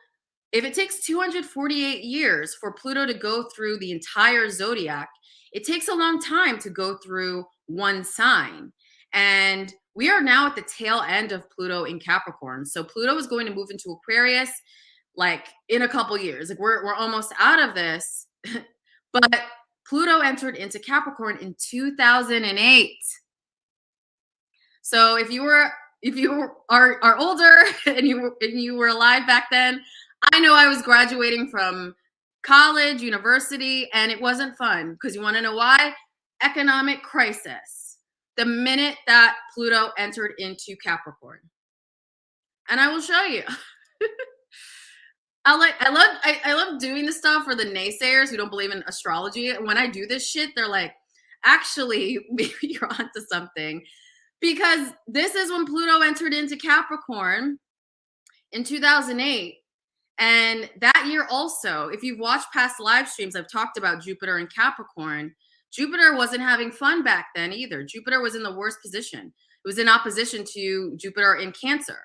if it takes 248 years for Pluto to go through the entire zodiac, it takes a long time to go through one sign. And we are now at the tail end of Pluto in Capricorn. So Pluto is going to move into Aquarius like in a couple years. Like we're almost out of this. But Pluto entered into Capricorn in 2008. So if you are older and you were alive back then, I know I was graduating from college, university, and it wasn't fun, because you want to know why? Economic crisis. The minute that Pluto entered into Capricorn. And I will show you. I love doing this stuff for the naysayers who don't believe in astrology. And when I do this shit, they're like, actually, maybe you're onto something. Because this is when Pluto entered into Capricorn in 2008. And that year also, if you've watched past live streams, I've talked about Jupiter in Capricorn. Jupiter wasn't having fun back then either. Jupiter was in the worst position. It was in opposition to Jupiter in Cancer.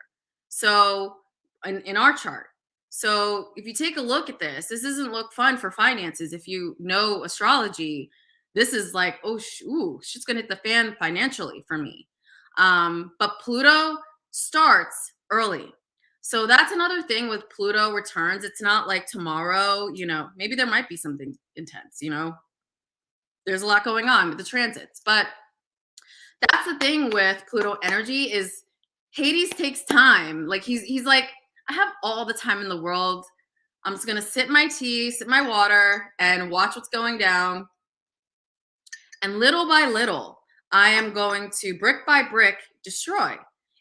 So in our chart. So if you take a look at this doesn't look fun for finances. If you know astrology, this is like, oh, shit's gonna hit the fan financially for me. But Pluto starts early. So that's another thing with Pluto returns. It's not like tomorrow, maybe there might be something intense, there's a lot going on with the transits. But that's the thing with Pluto energy, is Hades takes time. Like he's like, I have all the time in the world. I'm just going to sip my tea, sip my water, and watch what's going down. And little by little, I am going to brick by brick destroy.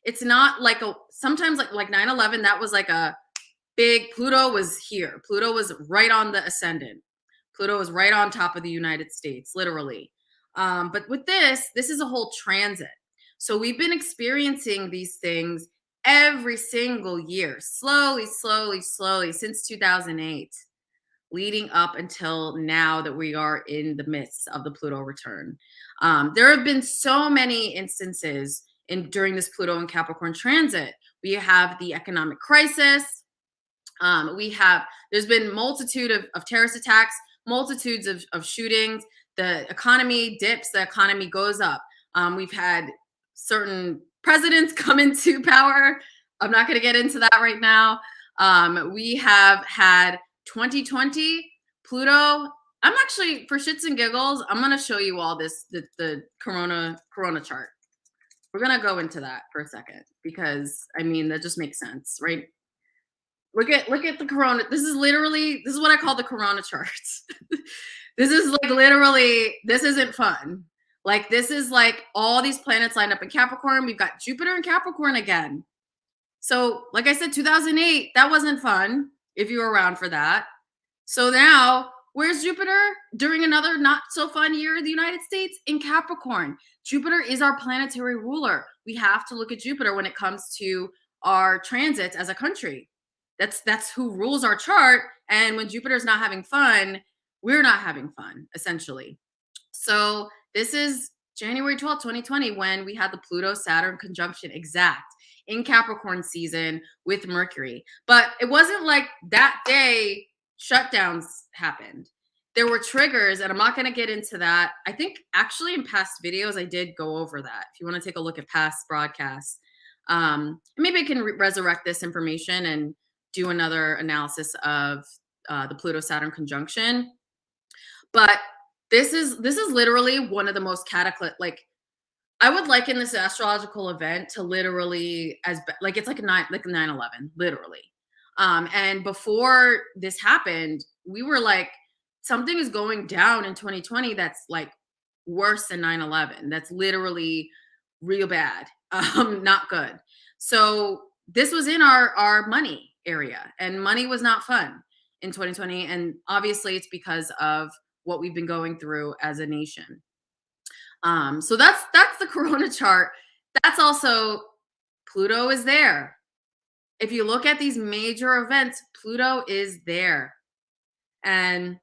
It's not like sometimes like 9/11, that was like a big, Pluto was here. Pluto was right on the ascendant. Pluto was right on top of the United States, literally. But with this is a whole transit. So we've been experiencing these things every single year, slowly, since 2008, leading up until now that we are in the midst of the Pluto return. There have been so many instances during this Pluto and Capricorn transit. We have the economic crisis. There's been multitude of terrorist attacks, multitudes of shootings. The economy dips, the economy goes up. We've had certain presidents come into power. I'm not going to get into that right now. We have had 2020 Pluto. I'm actually, for shits and giggles, I'm going to show you all the corona chart. We're going to go into that for a second because I mean that just makes sense, right? Look at the corona. This is what I call the corona charts. This is like literally, this isn't fun. Like this is like all these planets lined up in Capricorn. We've got Jupiter in Capricorn again. So, like I said, 2008, that wasn't fun if you were around for that. So now, where's Jupiter during another not so fun year in the United States? In Capricorn. Jupiter is our planetary ruler. We have to look at Jupiter when it comes to our transits as a country. That's who rules our chart. And when Jupiter's not having fun, we're not having fun, essentially. So this is January 12th, 2020, when we had the Pluto-Saturn conjunction exact in Capricorn season with Mercury. But it wasn't like that day shutdowns happened. There were triggers, and I'm not going to get into that. I think actually in past videos, I did go over that. If you want to take a look at past broadcasts, maybe I can resurrect this information and do another analysis of the Pluto-Saturn conjunction. But this is literally one of the most cataclysmic. Like I would liken this astrological event to literally like it's like a 9/11, literally. And before this happened, we were like, something is going down in 2020 that's like worse than 9/11. That's literally real bad, not good. So this was in our money area, and money was not fun in 2020. And obviously, it's because of what we've been going through as a nation. So that's the corona chart. That's also Pluto is there. If you look at these major events, Pluto is there. And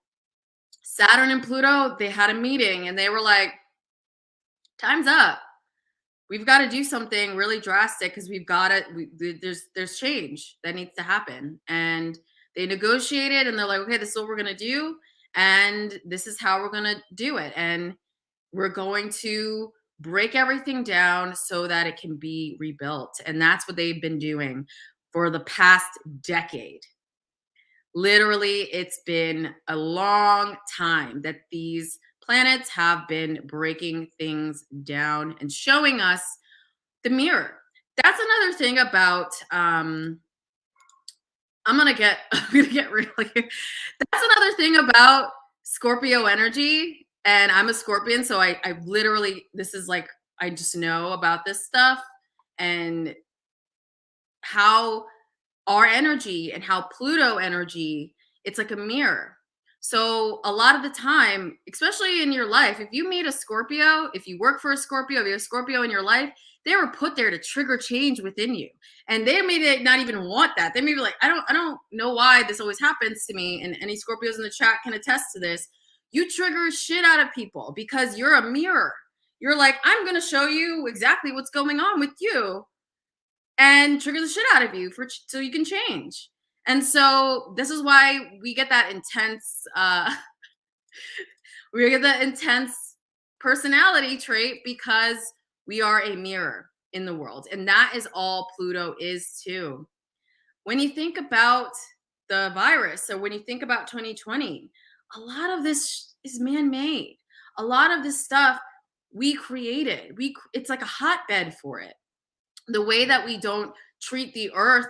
Saturn and Pluto, they had a meeting and they were like, time's up. We've got to do something really drastic because there's change that needs to happen. And they negotiated and they're like, okay, this is what we're going to do. And this is how we're going to do it. And we're going to break everything down so that it can be rebuilt. And that's what they've been doing for the past decade. Literally, it's been a long time that these planets have been breaking things down and showing us the mirror. That's another thing about I'm gonna get really. That's another thing about Scorpio energy, and I'm a Scorpion, so I literally, this is like, I just know about this stuff and how our energy and how Pluto energy, it's like a mirror. So a lot of the time, especially in your life, if you meet a Scorpio, if you work for a Scorpio, if you have a Scorpio in your life, they were put there to trigger change within you. And they may not even want that. They may be like, I don't know why this always happens to me. And any Scorpios in the chat can attest to this. You trigger shit out of people because you're a mirror. You're like, I'm going to show you exactly what's going on with you and trigger the shit out of you so you can change. And so this is why we get that intense personality trait, because we are a mirror in the world. And that is all Pluto is too. When you think about the virus, so when you think about 2020, a lot of this is man-made. A lot of this stuff we created. It's like a hotbed for it. The way that we don't treat the earth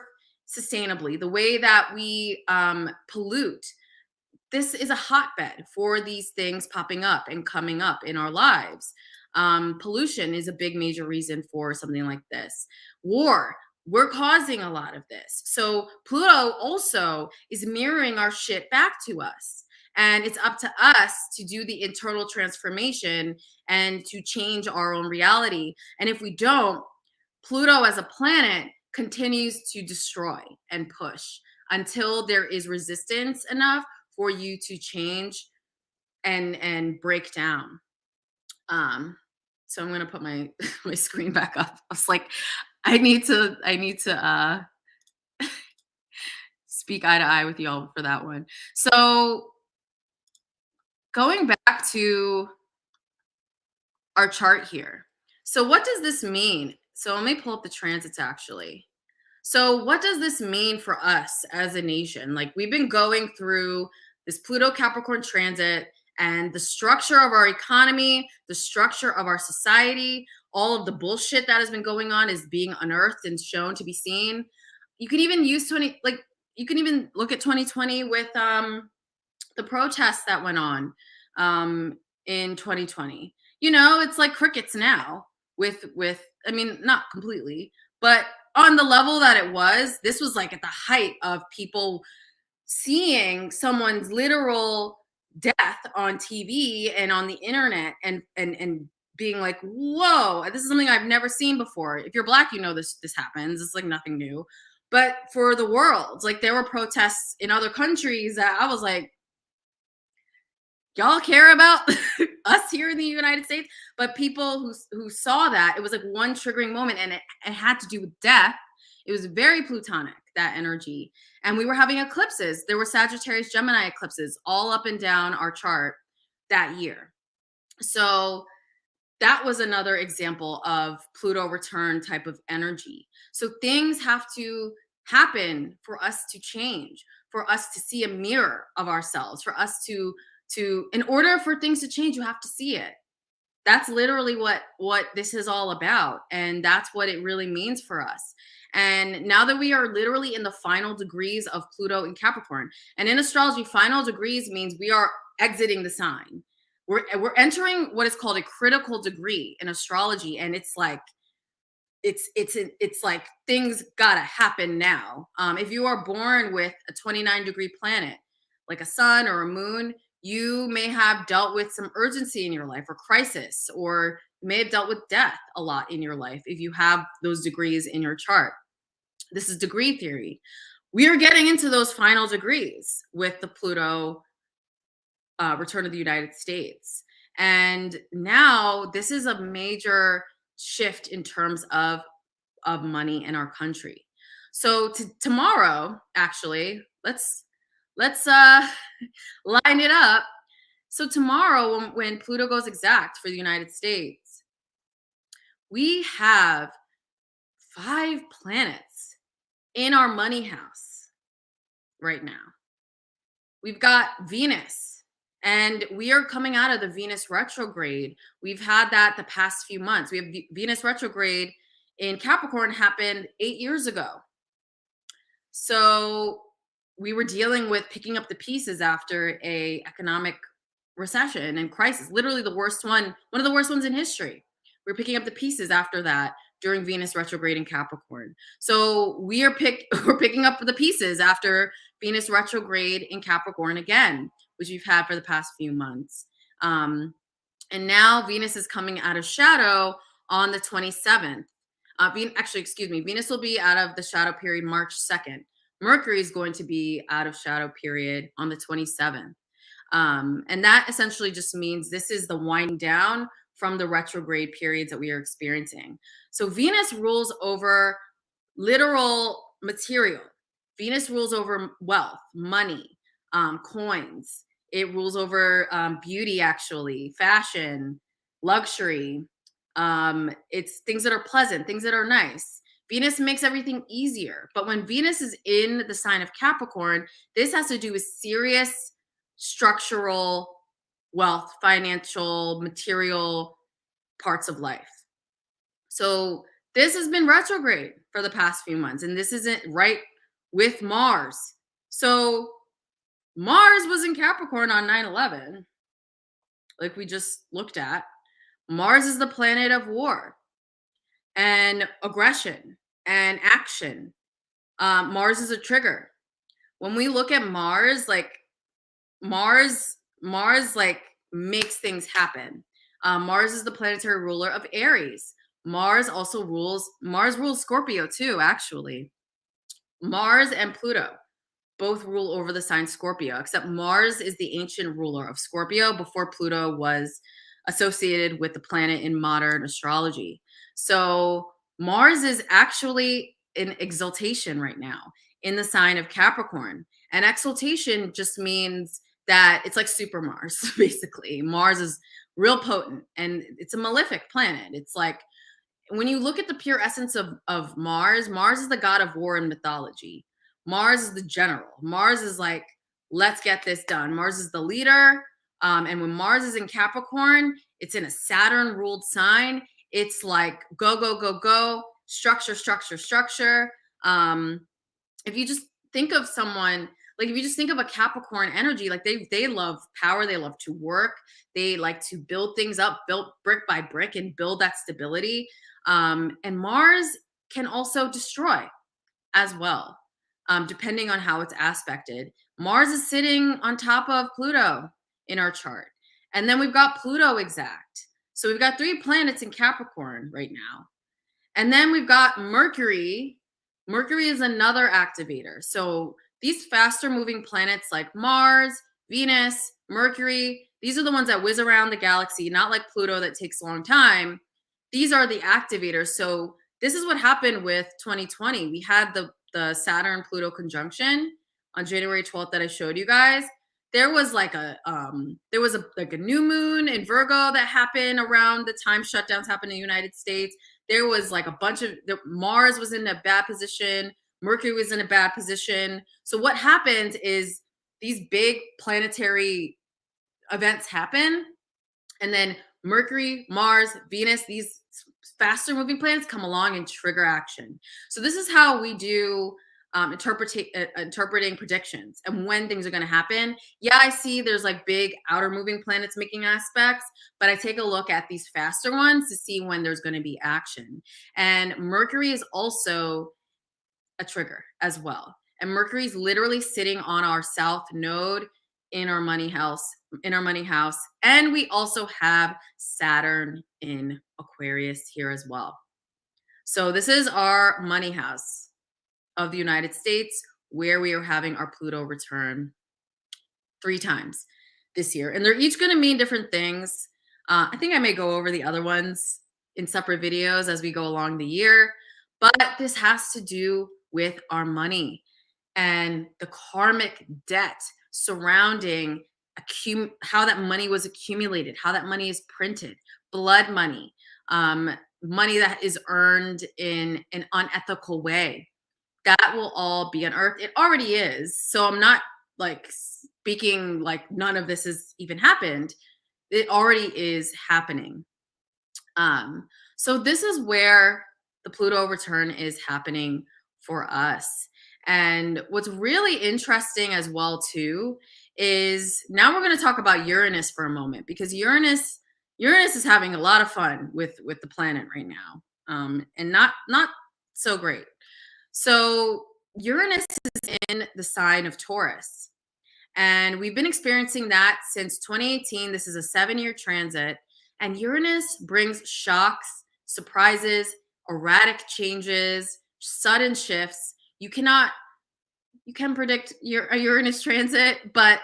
sustainably, the way that we pollute, this is a hotbed for these things popping up and coming up in our lives. Pollution is a big major reason for something like this. War, we're causing a lot of this. So Pluto also is mirroring our shit back to us. And it's up to us to do the internal transformation and to change our own reality. And if we don't, Pluto as a planet continues to destroy and push until there is resistance enough for you to change and break down. So I'm gonna put my my screen back up. I was like, I need to speak eye to eye with y'all for that one. So going back to our chart here. So what does this mean? So let me pull up the transits actually. So what does this mean for us as a nation? Like we've been going through this Pluto Capricorn transit and the structure of our economy, the structure of our society, all of the bullshit that has been going on is being unearthed and shown to be seen. You can even use 20 like you can even look at 2020 with the protests that went on in 2020. You know, it's like crickets now with I mean, not completely, but on the level that it was, this was like at the height of people seeing someone's literal death on TV and on the internet and being like, whoa, this is something I've never seen before. If you're black, you know this happens. It's like nothing new. But for the world, like there were protests in other countries that I was like, y'all care about us here in the United States? But people who saw that, it was like one triggering moment and it had to do with death. It was very plutonic, that energy. And we were having eclipses. There were Sagittarius Gemini eclipses all up and down our chart that year. So that was another example of Pluto return type of energy. So things have to happen for us to change, for us to see a mirror of ourselves, for us to in order for things to change, you have to see it. That's literally what this is all about, and that's what it really means for us. And now that we are literally in the final degrees of Pluto in Capricorn, and in astrology, final degrees means we are exiting the sign. We're entering what is called a critical degree in astrology, and it's like it's like things gotta happen now. If you are born with a 29-degree planet, like a sun or a moon, you may have dealt with some urgency in your life or crisis, or may have dealt with death a lot in your life if you have those degrees in your chart. This is degree theory. We are getting into those final degrees with the Pluto return of the United States. And now this is a major shift in terms of money in our country. So tomorrow, actually, let's line it up. So tomorrow, when Pluto goes exact for the United States, we have 5 planets in our money house right now. We've got Venus, and we are coming out of the Venus retrograde. We've had that the past few months. We have Venus retrograde in Capricorn happened 8 years ago. So we were dealing with picking up the pieces after a economic recession and crisis, literally the worst one of the worst ones in history. We're picking up the pieces after that during Venus retrograde in Capricorn. So we're picking up the pieces after Venus retrograde in Capricorn again, which we've had for the past few months. And now Venus is coming out of shadow on the 27th. Venus will be out of the shadow period March 2nd. Mercury is going to be out of shadow period on the 27th. And that essentially just means this is the winding down from the retrograde periods that we are experiencing. So Venus rules over literal material. Venus rules over wealth, money, coins. It rules over beauty, actually, fashion, luxury. It's things that are pleasant, things that are nice. Venus makes everything easier. But when Venus is in the sign of Capricorn, this has to do with serious structural wealth, financial, material parts of life. So this has been retrograde for the past few months, and this isn't right with Mars. So Mars was in Capricorn on 9/11, like we just looked at. Mars is the planet of war and aggression and action. Mars is a trigger. When we look at Mars, like Mars like makes things happen. Mars is the planetary ruler of Aries. Mars rules Scorpio too, actually. Mars and Pluto both rule over the sign Scorpio, except Mars is the ancient ruler of Scorpio before Pluto was associated with the planet in modern astrology. So Mars is actually in exaltation right now. in the sign of Capricorn. And exaltation just means that it's like super Mars, basically. Mars is real potent and it's a malefic planet. It's like when you look at the pure essence of Mars, Mars is the god of war in mythology. Mars is the general. Mars is like, let's get this done. Mars is the leader. And when Mars is in Capricorn, it's in a Saturn ruled sign. It's like go, go, go, go, structure, structure, structure. If you just think of someone, like if you just think of a Capricorn energy, like they love power, they love to work, they like to build things up, build brick by brick and build that stability. And Mars can also destroy as well, depending on how it's aspected. Mars is sitting on top of Pluto in our chart. And then we've got Pluto exact. So we've got 3 planets in Capricorn right now. And then we've got Mercury. Mercury is another activator. So these faster moving planets like Mars, Venus, Mercury, these are the ones that whiz around the galaxy, not like Pluto that takes a long time. These are the activators. So this is what happened with 2020. We had the Saturn Pluto conjunction on January 12th that I showed you guys. There was like a new moon in Virgo that happened around the time shutdowns happened in the United States. There was like a bunch of Mars was in a bad position, Mercury was in a bad position. So what happens is these big planetary events happen, and then Mercury, Mars, Venus, these faster moving planets come along and trigger action. So this is how we do interpreting predictions and when things are going to happen. Yeah, I see there's like big outer moving planets making aspects, but I take a look at these faster ones to see when there's going to be action. And Mercury is also a trigger as well. And Mercury is literally sitting on our south node in our money house, and we also have Saturn in Aquarius here as well. So this is our money house of the United States, where we are having our Pluto return 3 times this year. And they're each going to mean different things. I think I may go over the other ones in separate videos as we go along the year. But this has to do with our money and the karmic debt surrounding how that money was accumulated, how that money is printed, blood money, money that is earned in an unethical way. That will all be unearthed. It already is. So I'm not like speaking like none of this has even happened. It already is happening. So this is where the Pluto return is happening for us. And what's really interesting as well too is now we're going to talk about Uranus for a moment, because Uranus is having a lot of fun with the planet right now, and not so great. So Uranus is in the sign of Taurus, and we've been experiencing that since 2018. This is a 7-year transit, and Uranus brings shocks, surprises, erratic changes, sudden shifts. You can predict a Uranus transit, but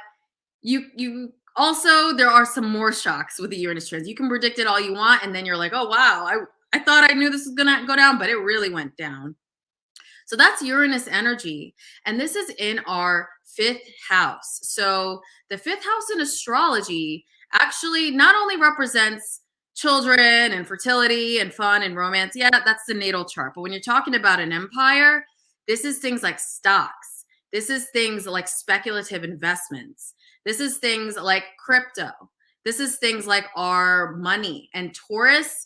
you also, there are some more shocks with the Uranus transit. You can predict it all you want, and then you're like, oh wow, I thought I knew this was gonna go down, but it really went down. So that's Uranus energy. And this is in our 5th house. So the 5th house in astrology actually not only represents children and fertility and fun and romance. Yeah, that's the natal chart. But when you're talking about an empire, this is things like stocks. This is things like speculative investments. This is things like crypto. This is things like our money. And Taurus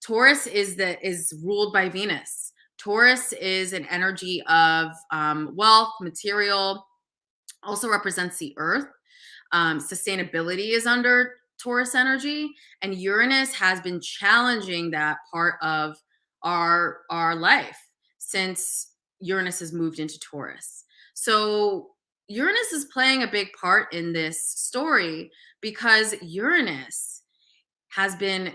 is ruled by Venus. Taurus is an energy of wealth, material, also represents the earth. Sustainability is under Taurus energy, and Uranus has been challenging that part of our life since Uranus has moved into Taurus. So Uranus is playing a big part in this story because Uranus has been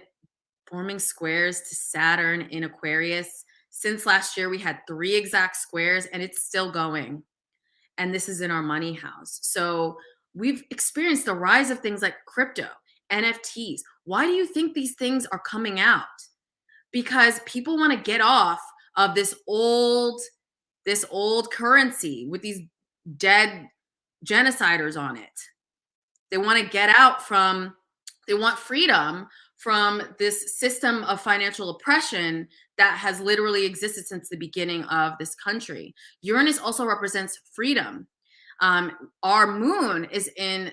forming squares to Saturn in Aquarius. Since last year, we had 3 exact squares, and it's still going. And this is in our money house. So we've experienced the rise of things like crypto, NFTs. Why do you think these things are coming out? Because people want to get off of this old this old currency with these dead genociders on it. They want to get out from, they want freedom from this system of financial oppression that has literally existed since the beginning of this country. Uranus also represents freedom. Our moon is in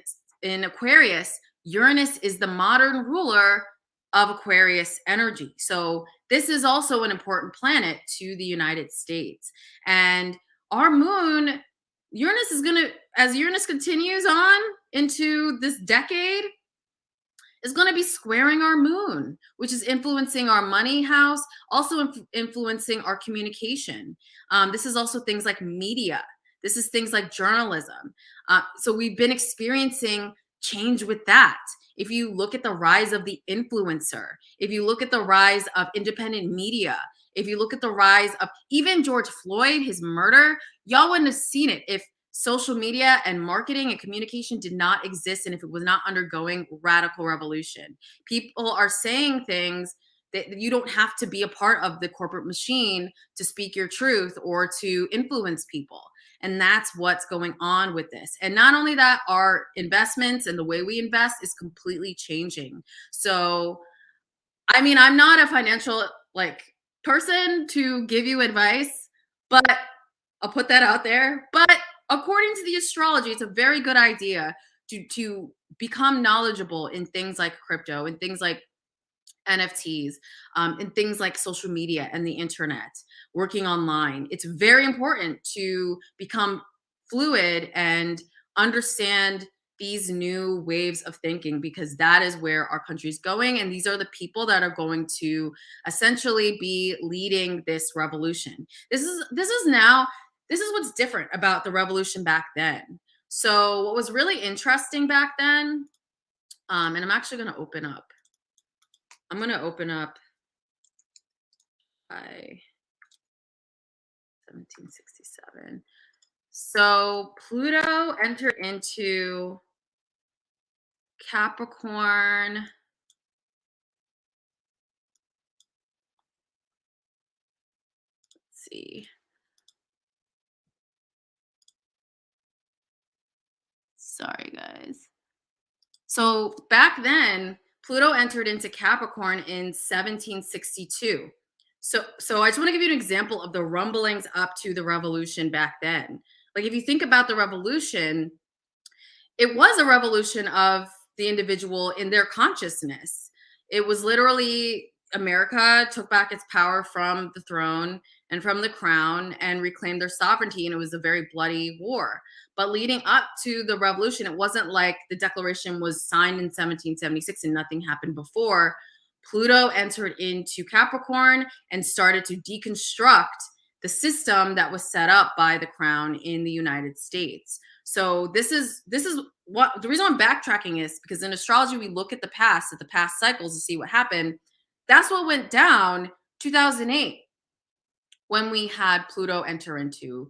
Aquarius. Uranus is the modern ruler of Aquarius energy. So this is also an important planet to the United States. And our moon, Uranus is going to, as Uranus continues on into this decade, is going to be squaring our moon, which is influencing our money house, also influencing our communication. This is also things like media. This is things like journalism. So we've been experiencing change with that. If you look at the rise of the influencer, if you look at the rise of independent media, if you look at the rise of even George Floyd, his murder, y'all wouldn't have seen it if social media and marketing and communication did not exist and if it was not undergoing radical revolution. People are saying things that you don't have to be a part of the corporate machine to speak your truth or to influence people. And that's what's going on with this. And not only that, our investments and the way we invest is completely changing. So, I mean, I'm not a financial person to give you advice, but I'll put that out there. But according to the astrology, it's a very good idea to become knowledgeable in things like crypto and things like NFTs, and things like social media and the internet, working online. It's very important to become fluid and understand these new waves of thinking, because that is where our country's going. And these are the people that are going to essentially be leading this revolution. This is what's different about the revolution back then. So what was really interesting back then, and I'm actually going to open up. I'm going to open up by 1767. So Pluto entered into Capricorn. Let's see. Sorry, guys. So back then, Pluto entered into Capricorn in 1762. So I just want to give you an example of the rumblings up to the revolution back then. Like if you think about the revolution, it was a revolution of the individual in their consciousness. It was literally America took back its power from the throne and from the crown and reclaimed their sovereignty. And it was a very bloody war. But leading up to the revolution, it wasn't like the Declaration was signed in 1776 and nothing happened before. Pluto entered into Capricorn and started to deconstruct the system that was set up by the crown in the United States. So this is what the reason I'm backtracking is because in astrology, we look at the past cycles to see what happened. That's what went down 2008 when we had Pluto enter into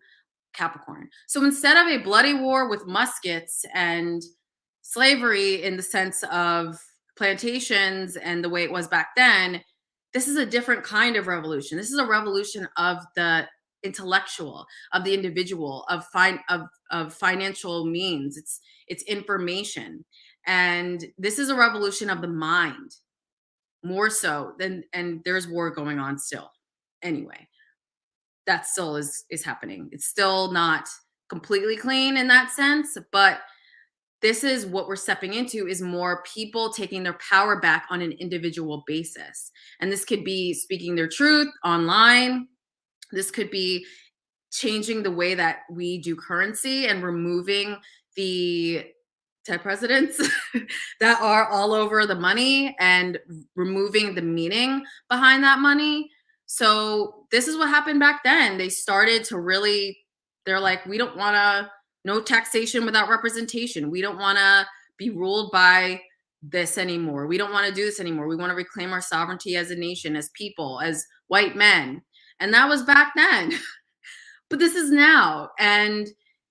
Capricorn. So instead of a bloody war with muskets and slavery in the sense of plantations and the way it was back then, this is a different kind of revolution. This is a revolution of the intellectual, of the individual, of financial means. It's information. And this is a revolution of the mind more so than, and there's war going on still. Anyway, that still is happening. It's still not completely clean in that sense, but this is what we're stepping into, is more people taking their power back on an individual basis. And this could be speaking their truth online. This could be changing the way that we do currency and removing the dead presidents that are all over the money and removing the meaning behind that money. So this is what happened back then. They started to really, they're like, we don't want to, no taxation without representation. We don't want to be ruled by this anymore. We don't want to do this anymore. We want to reclaim our sovereignty as a nation, as people, as white men. And that was back then. But this is now. And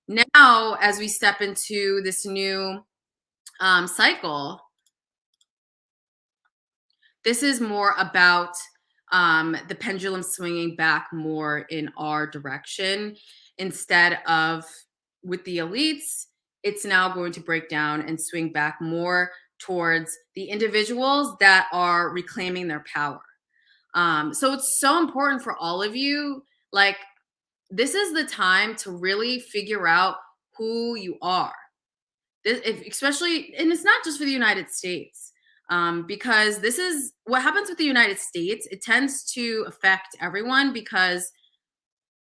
now, as we step into this new cycle, this is more about the pendulum swinging back more in our direction instead of with the elites. It's now going to break down and swing back more towards the individuals that are reclaiming their power. So it's so important for all of you. Like, this is the time to really figure out who you are. Especially, and it's not just for the United States, because this is what happens with the United States. It tends to affect everyone because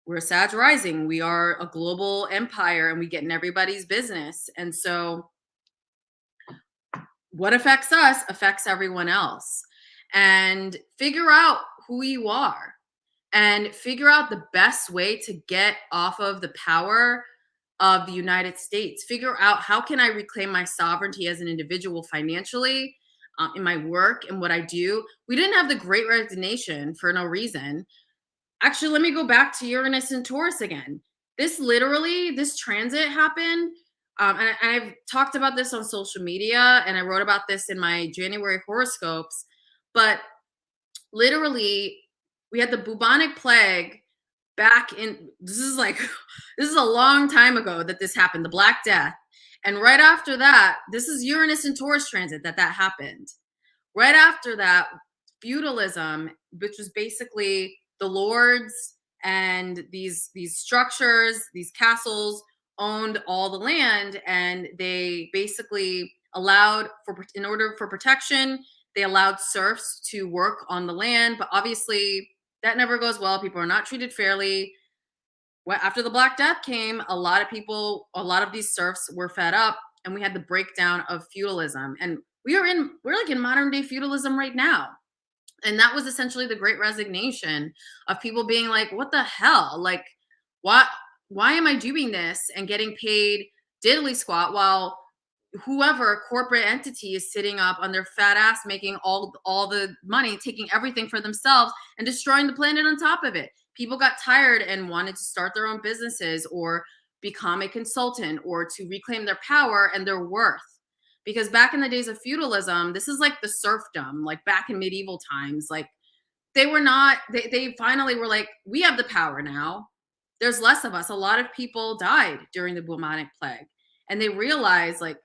we're Sag rising. We are a global empire and we get in everybody's business. And so what affects us affects everyone else. And figure out who you are and figure out the best way to get off of the power of the United States. Figure out, how can I reclaim my sovereignty as an individual financially, in my work and what I do. We didn't have the Great Resignation for no reason. Actually, let me go back to Uranus and Taurus again. This transit happened. And I've talked about this on social media, and I wrote about this in my January horoscopes. But literally, we had the bubonic plague back in, this is a long time ago that this happened, the Black Death. And right after that, this is Uranus and Taurus transit that happened. Right after that, feudalism, which was basically the lords and these structures, these castles owned all the land, and they basically allowed, in order for protection, they allowed serfs to work on the land. But obviously that never goes well. People are not treated fairly. After the Black Death came, a lot of these serfs were fed up, and we had the breakdown of feudalism. And we're like in modern day feudalism right now. And that was essentially the Great Resignation of people being like, what the hell? Like, why am I doing this and getting paid diddly squat while whoever corporate entity is sitting up on their fat ass making all the money, taking everything for themselves and destroying the planet on top of it? People got tired and wanted to start their own businesses or become a consultant or to reclaim their power and their worth. Because back in the days of feudalism, this is like the serfdom, like back in medieval times. Like, they finally were like, we have the power now. There's less of us. A lot of people died during the bubonic plague. And they realized, like,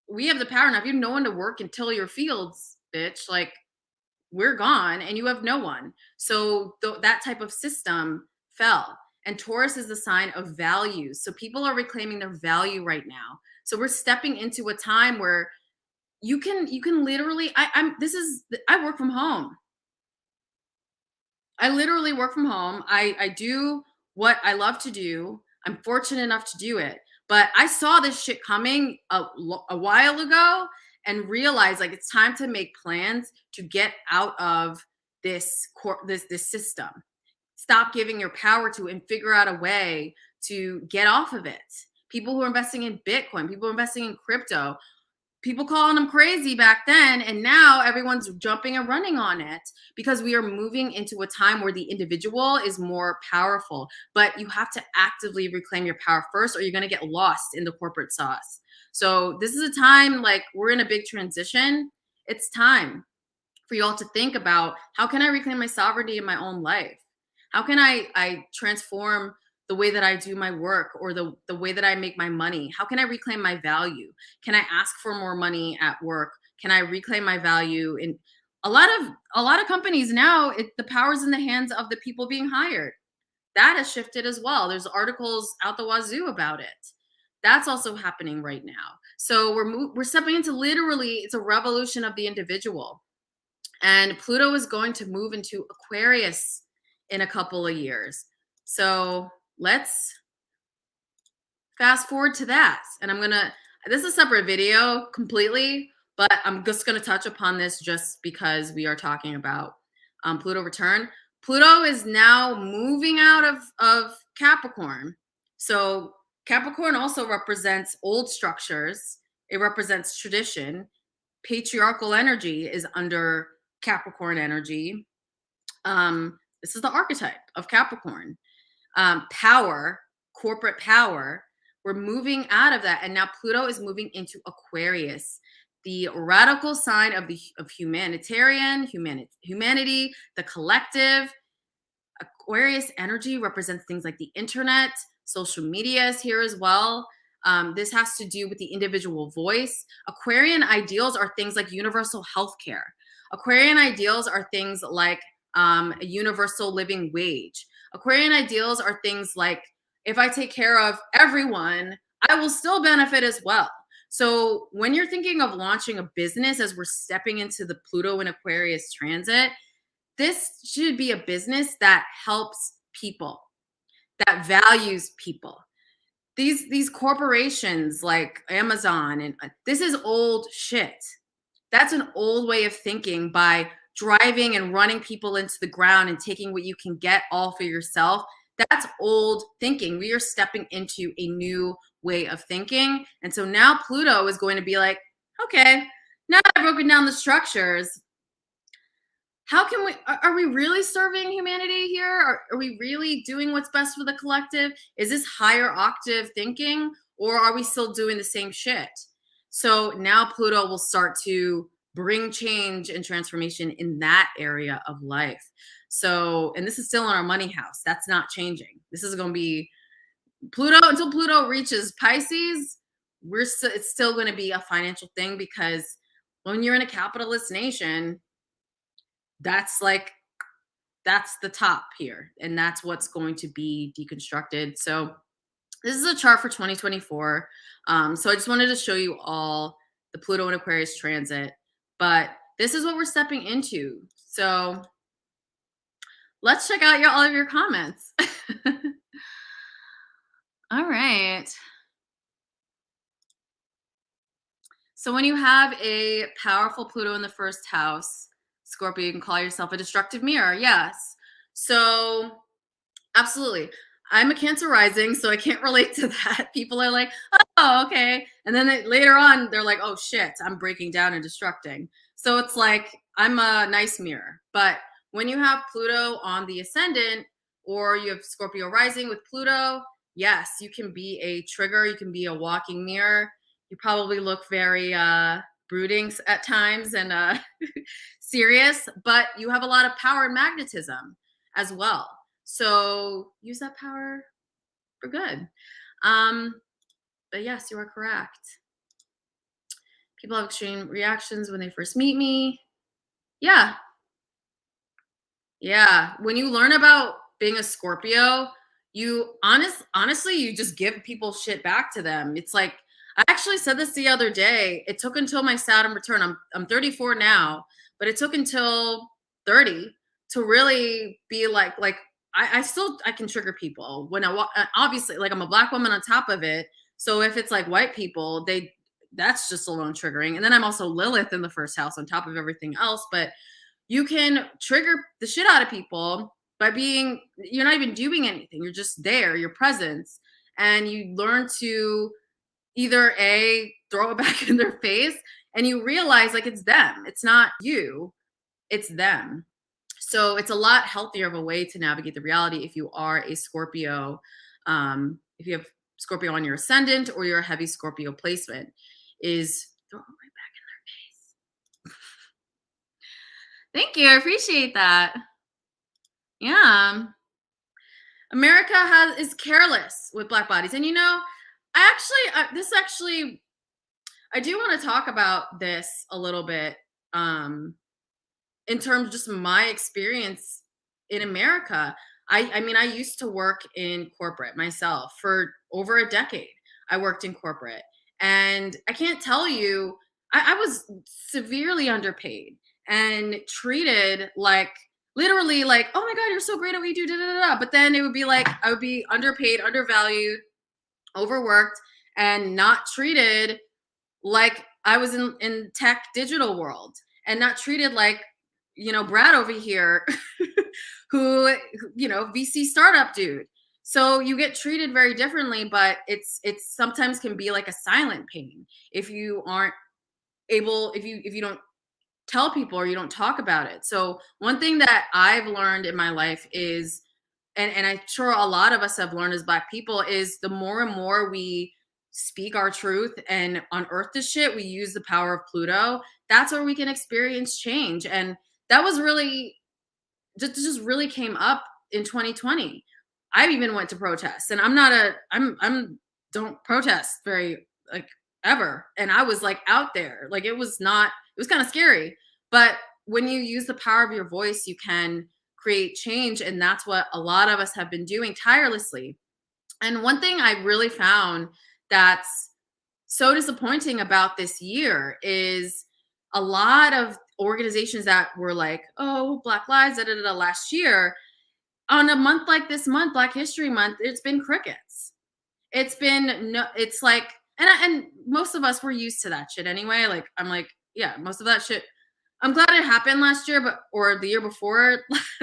we have the power now. If you have no one to work and till your fields, bitch, like, we're gone and you have no one. So that type of system fell. And Taurus is the sign of values. So people are reclaiming their value right now. So we're stepping into a time where you can literally, I work from home. I literally work from home. I do what I love to do. I'm fortunate enough to do it. But I saw this shit coming a while ago and realized, like, it's time to make plans to get out of this system. Stop giving your power to it and figure out a way to get off of it. People who are investing in Bitcoin, people investing in crypto, people calling them crazy back then, and now everyone's jumping and running on it because we are moving into a time where the individual is more powerful. But you have to actively reclaim your power first, or you're going to get lost in the corporate sauce. So this is a time, like, we're in a big transition. It's time for you all to think about, how can I reclaim my sovereignty in my own life? How can I transform the way that I do my work, or the way that I make my money? How can I reclaim my value? Can I ask for more money at work? Can I reclaim my value? In a lot of companies now, the power's in the hands of the people being hired. That has shifted as well. There's articles out the wazoo about it. That's also happening right now. So we're stepping into, literally, it's a revolution of the individual. And Pluto is going to move into Aquarius in a couple of years. So let's fast forward to that. And this is a separate video completely, but I'm just going to touch upon this just because we are talking about Pluto return. Pluto is now moving out of Capricorn. So Capricorn also represents old structures. It represents tradition. Patriarchal energy is under Capricorn energy. This is the archetype of Capricorn. Power, corporate power. We're moving out of that. And now Pluto is moving into Aquarius. the radical sign of humanity, the collective. Aquarius energy represents things like the internet, social media is here as well. This has to do with the individual voice. Aquarian ideals are things like universal healthcare. Aquarian ideals are things like a universal living wage. Aquarian ideals are things like if I take care of everyone, I will still benefit as well. So when you're thinking of launching a business as we're stepping into the Pluto and Aquarius transit, this should be a business that helps people, that values people. These corporations like Amazon and this is old shit. That's an old way of thinking by driving and running people into the ground and taking what you can get all for yourself. That's old thinking. We are stepping into a new way of thinking. And so now Pluto is going to be like, okay, now that I've broken down the structures, how can we, are we really serving humanity here? Are we really doing what's best for the collective? Is this higher octave thinking, or are we still doing the same shit? So now Pluto will start to bring change and transformation in that area of life. So, and this is still in our money house. That's not changing. This is going to be Pluto until Pluto reaches Pisces. It's still going to be a financial thing, because when you're in a capitalist nation, that's the top here, and that's what's going to be deconstructed. So this is a chart for 2024. So I just wanted to show you all the Pluto and Aquarius transit, but this is what we're stepping into. So let's check out all of your comments. All right. So when you have a powerful Pluto in the first house, Scorpio, you can call yourself a destructive mirror. Yes. So absolutely. I'm a Cancer rising, so I can't relate to that. People are like, oh, okay. And then later on, they're like, oh, shit, I'm breaking down and destructing. So it's like, I'm a nice mirror. But when you have Pluto on the ascendant, or you have Scorpio rising with Pluto, yes, you can be a trigger. You can be a walking mirror. You probably look very brooding at times and serious, but you have a lot of power and magnetism as well. So use that power for good. But yes, you are correct. People have extreme reactions when they first meet me. Yeah. Yeah. When you learn about being a Scorpio, you honestly, you just give people shit back to them. It's like, I actually said this the other day. It took until my Saturn return. I'm 34 now, but it took until 30 to really be like I can trigger people when I walk. Obviously, like I'm a Black woman on top of it. So if it's like white people, that's just alone triggering. And then I'm also Lilith in the first house on top of everything else. But you can trigger the shit out of people by you're not even doing anything. You're just there, your presence, and you learn to either throw it back in their face, and you realize like it's them, it's not you, it's them. So it's a lot healthier of a way to navigate the reality if you are a Scorpio. If you have Scorpio on your ascendant, or you're a heavy Scorpio placement, is throw it right back in their face. Thank you, I appreciate that. Yeah. America is careless with Black bodies. And I do want to talk about this a little bit in terms of just my experience in America. I mean, I used to work in corporate myself for over a decade. I worked in corporate, and I can't tell you, I was severely underpaid and treated like, literally like, oh my God, you're so great at what you do, da, da, da, da. But then it would be like, I would be underpaid, undervalued, overworked, and not treated like I was in tech digital world, and not treated like, Brad over here, who, VC startup dude. So you get treated very differently, but it's sometimes can be like a silent pain if you aren't able, if you don't tell people or you don't talk about it. So one thing that I've learned in my life is, and I'm sure a lot of us have learned as Black people, is the more and more we speak our truth and unearth the shit, we use the power of Pluto. That's where we can experience change. And that was really just really came up in 2020. I even went to protests, and I'm don't protest very like ever. And I was like out there, like it was kind of scary. But when you use the power of your voice, you can create change, and that's what a lot of us have been doing tirelessly. And one thing I really found that's so disappointing about this year is a lot of organizations that were like, oh, Black Lives, da, da, da, last year, on a month like this month, Black History Month, it's been crickets. It's been no, it's like, and most of us were used to that shit anyway. Like, I'm like, yeah, most of that shit. I'm glad it happened last year, but or the year before,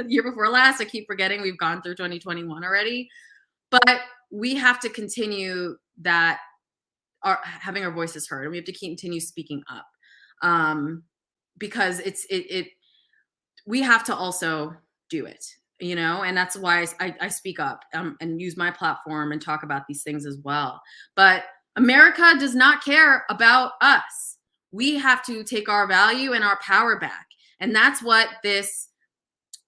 year before last. I keep forgetting we've gone through 2021 already. But we have to continue that having our voices heard, and we have to continue speaking up, because we have to also do it, and that's why I speak up, and use my platform and talk about these things as well. But America does not care about us. We have to take our value and our power back, and that's what this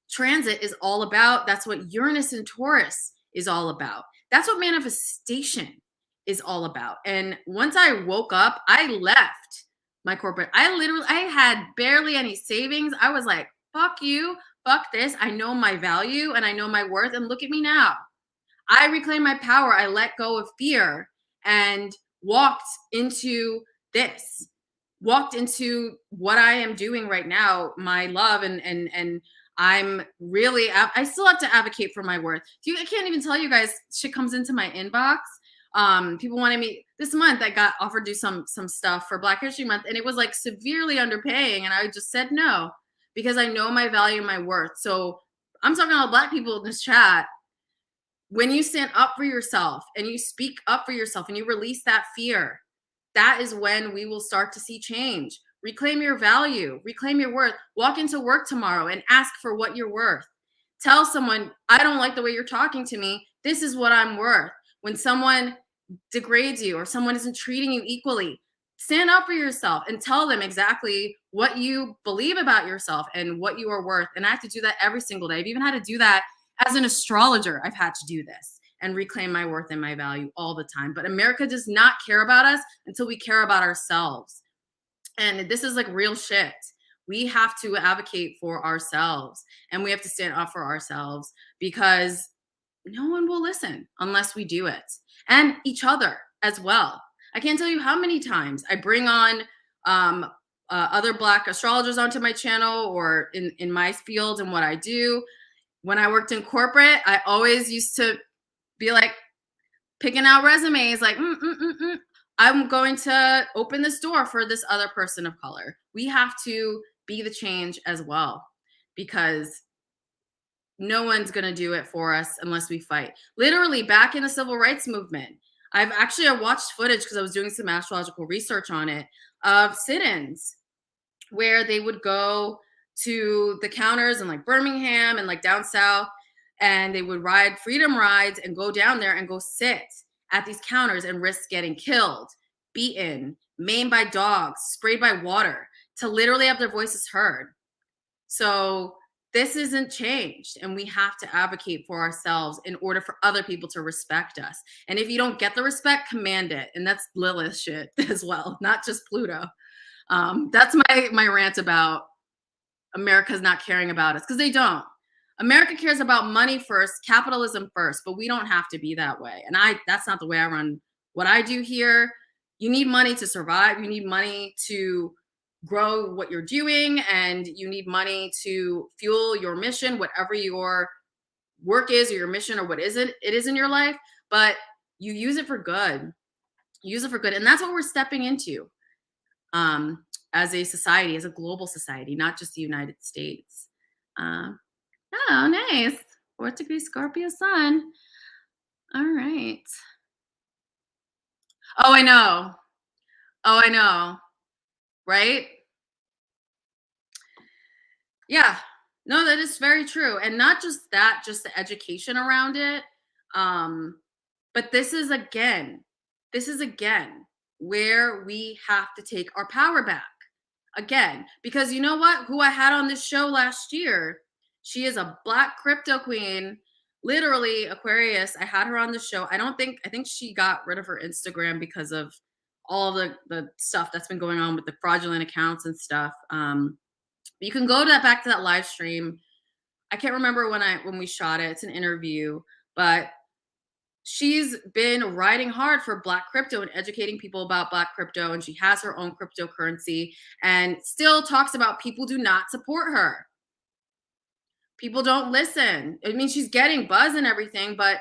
transit is all about. That's what Uranus and Taurus is all about. That's what manifestation is all about. And once I woke up, I left my corporate. I had barely any savings. I was like, fuck you, fuck this. I know my value and I know my worth. And look at me now. I reclaimed my power. I let go of fear and walked into this, walked into what I am doing right now, my love, and I'm really, I still have to advocate for my worth. I can't even tell you guys, shit comes into my inbox. People wanted me this month. I got offered to do some stuff for Black History Month, and it was like severely underpaying, and I just said no because I know my value and my worth. So I'm talking to all Black people in this chat. When you stand up for yourself and you speak up for yourself and you release that fear, that is when we will start to see change. Reclaim your value, reclaim your worth. Walk into work tomorrow and ask for what you're worth. Tell someone, I don't like the way you're talking to me. This is what I'm worth. When someone degrades you or someone isn't treating you equally, stand up for yourself and tell them exactly what you believe about yourself and what you are worth. And I have to do that every single day. I've even had to do that as an astrologer. I've had to do this and reclaim my worth and my value all the time. But America does not care about us until we care about ourselves. And this is like real shit. We have to advocate for ourselves and we have to stand up for ourselves because no one will listen unless we do it, and each other as well. I can't tell you how many times I bring on other Black astrologers onto my channel or in my field and what I do. When I worked in corporate, I always used to be like picking out resumes like, I'm going to open this door for this other person of color. We have to be the change as well because no one's going to do it for us unless we fight. Literally back in the civil rights movement, I watched footage because I was doing some astrological research on it of sit-ins where they would go to the counters in like Birmingham and like down south, and they would ride freedom rides and go down there and go sit at these counters and risk getting killed, beaten, maimed by dogs, sprayed by water to literally have their voices heard. So this isn't changed, and we have to advocate for ourselves in order for other people to respect us. And if you don't get the respect, command it. And that's Lilith shit as well, not just Pluto. That's my rant about America's not caring about us, because they don't. America cares about money first, capitalism first, but we don't have to be that way. And that's not the way I run what I do here. You need money to survive. You need money to grow what you're doing, and you need money to fuel your mission, whatever your work is or your mission or what it is in your life. But you use it for good. Use it for good. And that's what we're stepping into. As a society, as a global society, not just the United States. Oh, nice. 4th degree Scorpio sun. All right. Oh, I know. Right? Yeah. No, that is very true. And not just that, just the education around it. But this is, again, This is again where we have to take our power back. Again, because you know what? Who I had on this show last year, she is a black crypto queen, literally Aquarius. I had her on the show. I think she got rid of her Instagram because of all the stuff that's been going on with the fraudulent accounts and stuff. But you can go to back to that live stream. I can't remember when we shot it. It's an interview, but she's been riding hard for black crypto and educating people about black crypto, and she has her own cryptocurrency and still talks about people do not support her. People don't listen. I mean, she's getting buzz and everything, but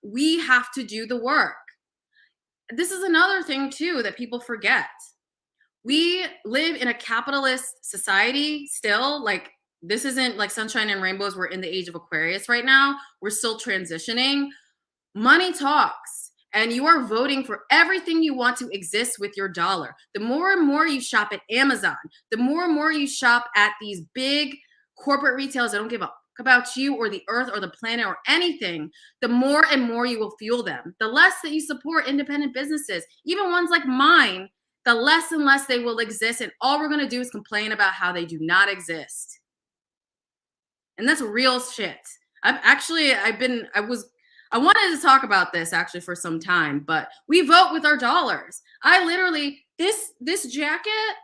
we have to do the work. This is another thing too that people forget. We live in a capitalist society still. Like, this isn't like sunshine and rainbows. We're in the age of Aquarius right now. We're still transitioning. Money talks, and you are voting for everything you want to exist with your dollar. The more and more you shop at Amazon, the more and more you shop at these big corporate retailers that don't give a fuck about you or the earth or the planet or anything, the more and more you will fuel them. The less that you support independent businesses, even ones like mine, the less and less they will exist. And all we're going to do is complain about how they do not exist. And that's real shit. I wanted to talk about this actually for some time, but we vote with our dollars. I literally, this jacket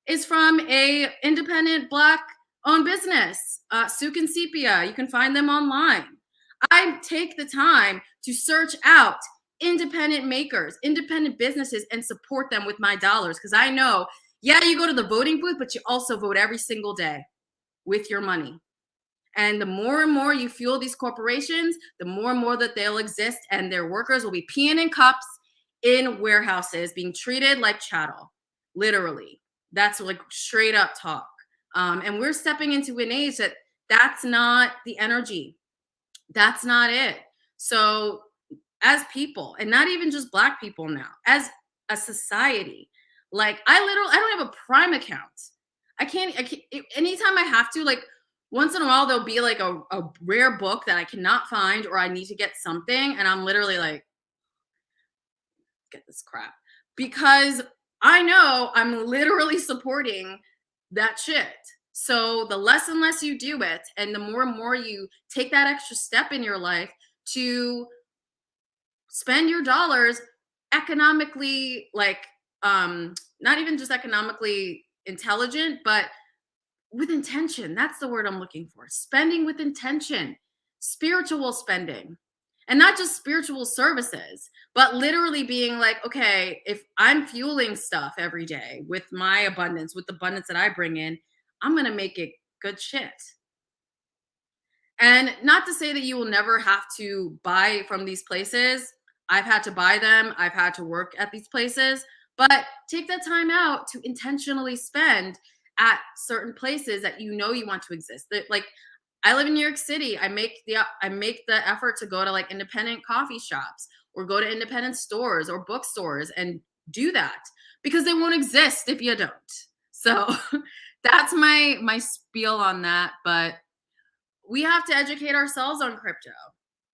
is from a independent black owned business, Souk and Sepia. You can find them online. I take the time to search out independent makers, independent businesses, and support them with my dollars. Because I know, yeah, you go to the voting booth, but you also vote every single day with your money. And the more and more you fuel these corporations, the more and more that they'll exist, and their workers will be peeing in cups in warehouses, being treated like chattel, literally. That's like straight up talk. And we're stepping into an age that's not the energy. That's not it. So as people, and not even just black people now, as a society, like I don't have a Prime account. I can't anytime I have to, like, once in a while there'll be like a rare book that I cannot find, or I need to get something, and I'm literally like, get this crap, because I know I'm literally supporting that shit. So the less and less you do it, and the more and more you take that extra step in your life to spend your dollars economically, like, not even just economically intelligent, but with intention. That's the word I'm looking for. Spending with intention, spiritual spending, and not just spiritual services, but literally being like, okay, if I'm fueling stuff every day with my abundance, with the abundance that I bring in, I'm going to make it good shit. And not to say that you will never have to buy from these places. I've had to buy them. I've had to work at these places, but take that time out to intentionally spend at certain places that you know you want to exist. Like, I live in New York City. I make the effort to go to like independent coffee shops or go to independent stores or bookstores and do that, because they won't exist if you don't. So that's my spiel on that. But we have to educate ourselves on crypto.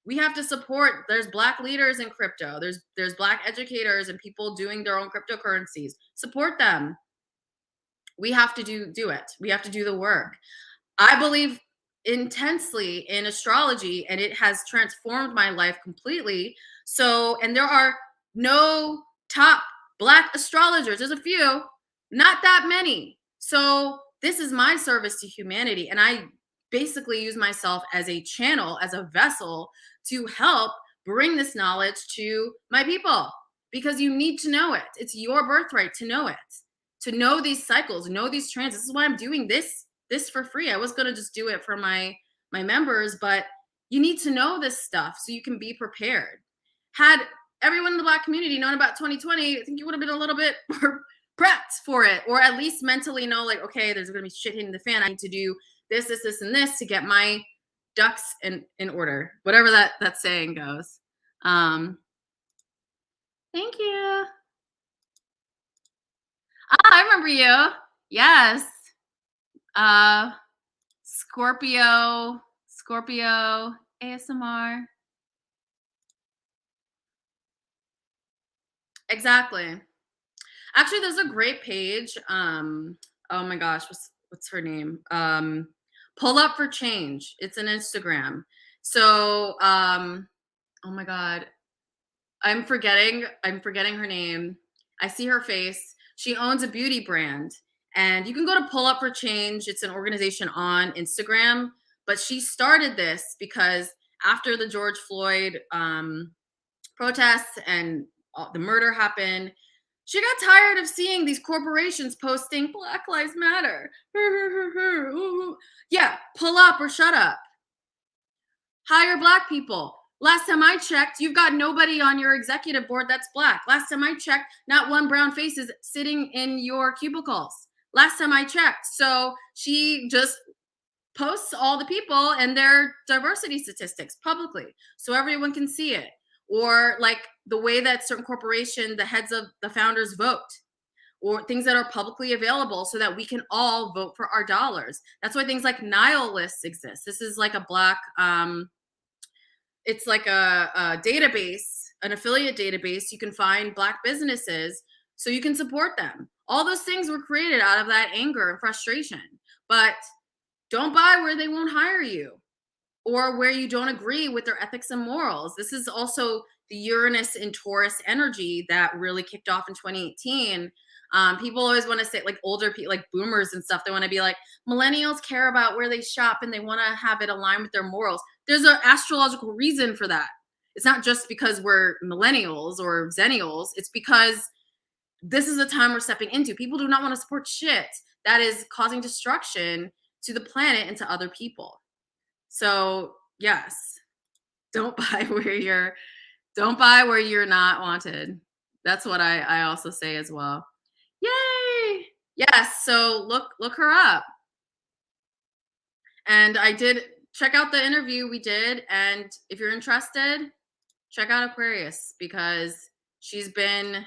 We have to support, there's black leaders in crypto. There's black educators and people doing their own cryptocurrencies. Support them. We have to do it. We have to do the work. I believe intensely in astrology, and it has transformed my life completely. So, and there are no top black astrologers. There's a few, not that many. So this is my service to humanity. And I basically use myself as a channel, as a vessel to help bring this knowledge to my people, because you need to know it. It's your birthright to know it, to know these cycles, know these transits. This is why I'm doing this for free. I was going to just do it for my members, but you need to know this stuff so you can be prepared. Had everyone in the black community known about 2020, I think you would have been a little bit more prepped for it, or at least mentally know, like, okay, there's going to be shit hitting the fan. I need to do this, and this to get my ducks in order, whatever that saying goes. Thank you. I remember you. Yes. Scorpio ASMR. Exactly. Actually, there's a great page. Oh my gosh, what's her name? Pull Up for Change. It's an Instagram. So, oh my god, I'm forgetting her name. I see her face. She owns a beauty brand. And you can go to Pull Up for Change. It's an organization on Instagram. But she started this because after the George Floyd protests and the murder happened, she got tired of seeing these corporations posting Black Lives Matter. Yeah, pull up or shut up. Hire Black people. Last time I checked, you've got nobody on your executive board that's Black. Last time I checked, not one brown face is sitting in your cubicles. Last time I checked. So she just posts all the people and their diversity statistics publicly so everyone can see it. Or like the way that certain corporation, the heads of the founders vote, or things that are publicly available so that we can all vote for our dollars. That's why things like Nile lists exist. This is like a Black, it's like a database, an affiliate database. You can find Black businesses so you can support them. All those things were created out of that anger and frustration. But don't buy where they won't hire you or where you don't agree with their ethics and morals. This is also the Uranus and Taurus energy that really kicked off in 2018. People always want to say, like older people, like boomers and stuff, they want to be like, millennials care about where they shop and they want to have it align with their morals. There's an astrological reason for that. It's not just because we're millennials or zennials. It's because this is the time we're stepping into. People do not want to support shit that is causing destruction to the planet and to other people. So yes, don't buy where you're not wanted. That's what I also say as well. Yay! Yes, so look her up. And I did check out the interview we did, and if you're interested, check out Aquarius because she's been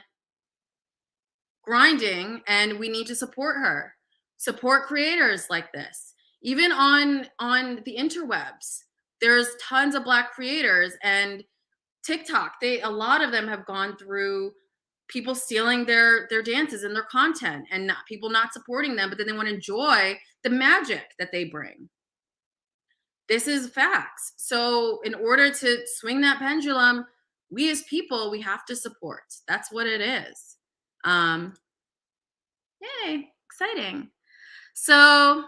grinding and we need to support her. Support creators like this. Even on the interwebs, there's tons of Black creators, and TikTok, a lot of them have gone through people stealing their dances and their content, and people not supporting them, but then they want to enjoy the magic that they bring. This is facts. So in order to swing that pendulum, we as people, we have to support. That's what it is. Yay, exciting. So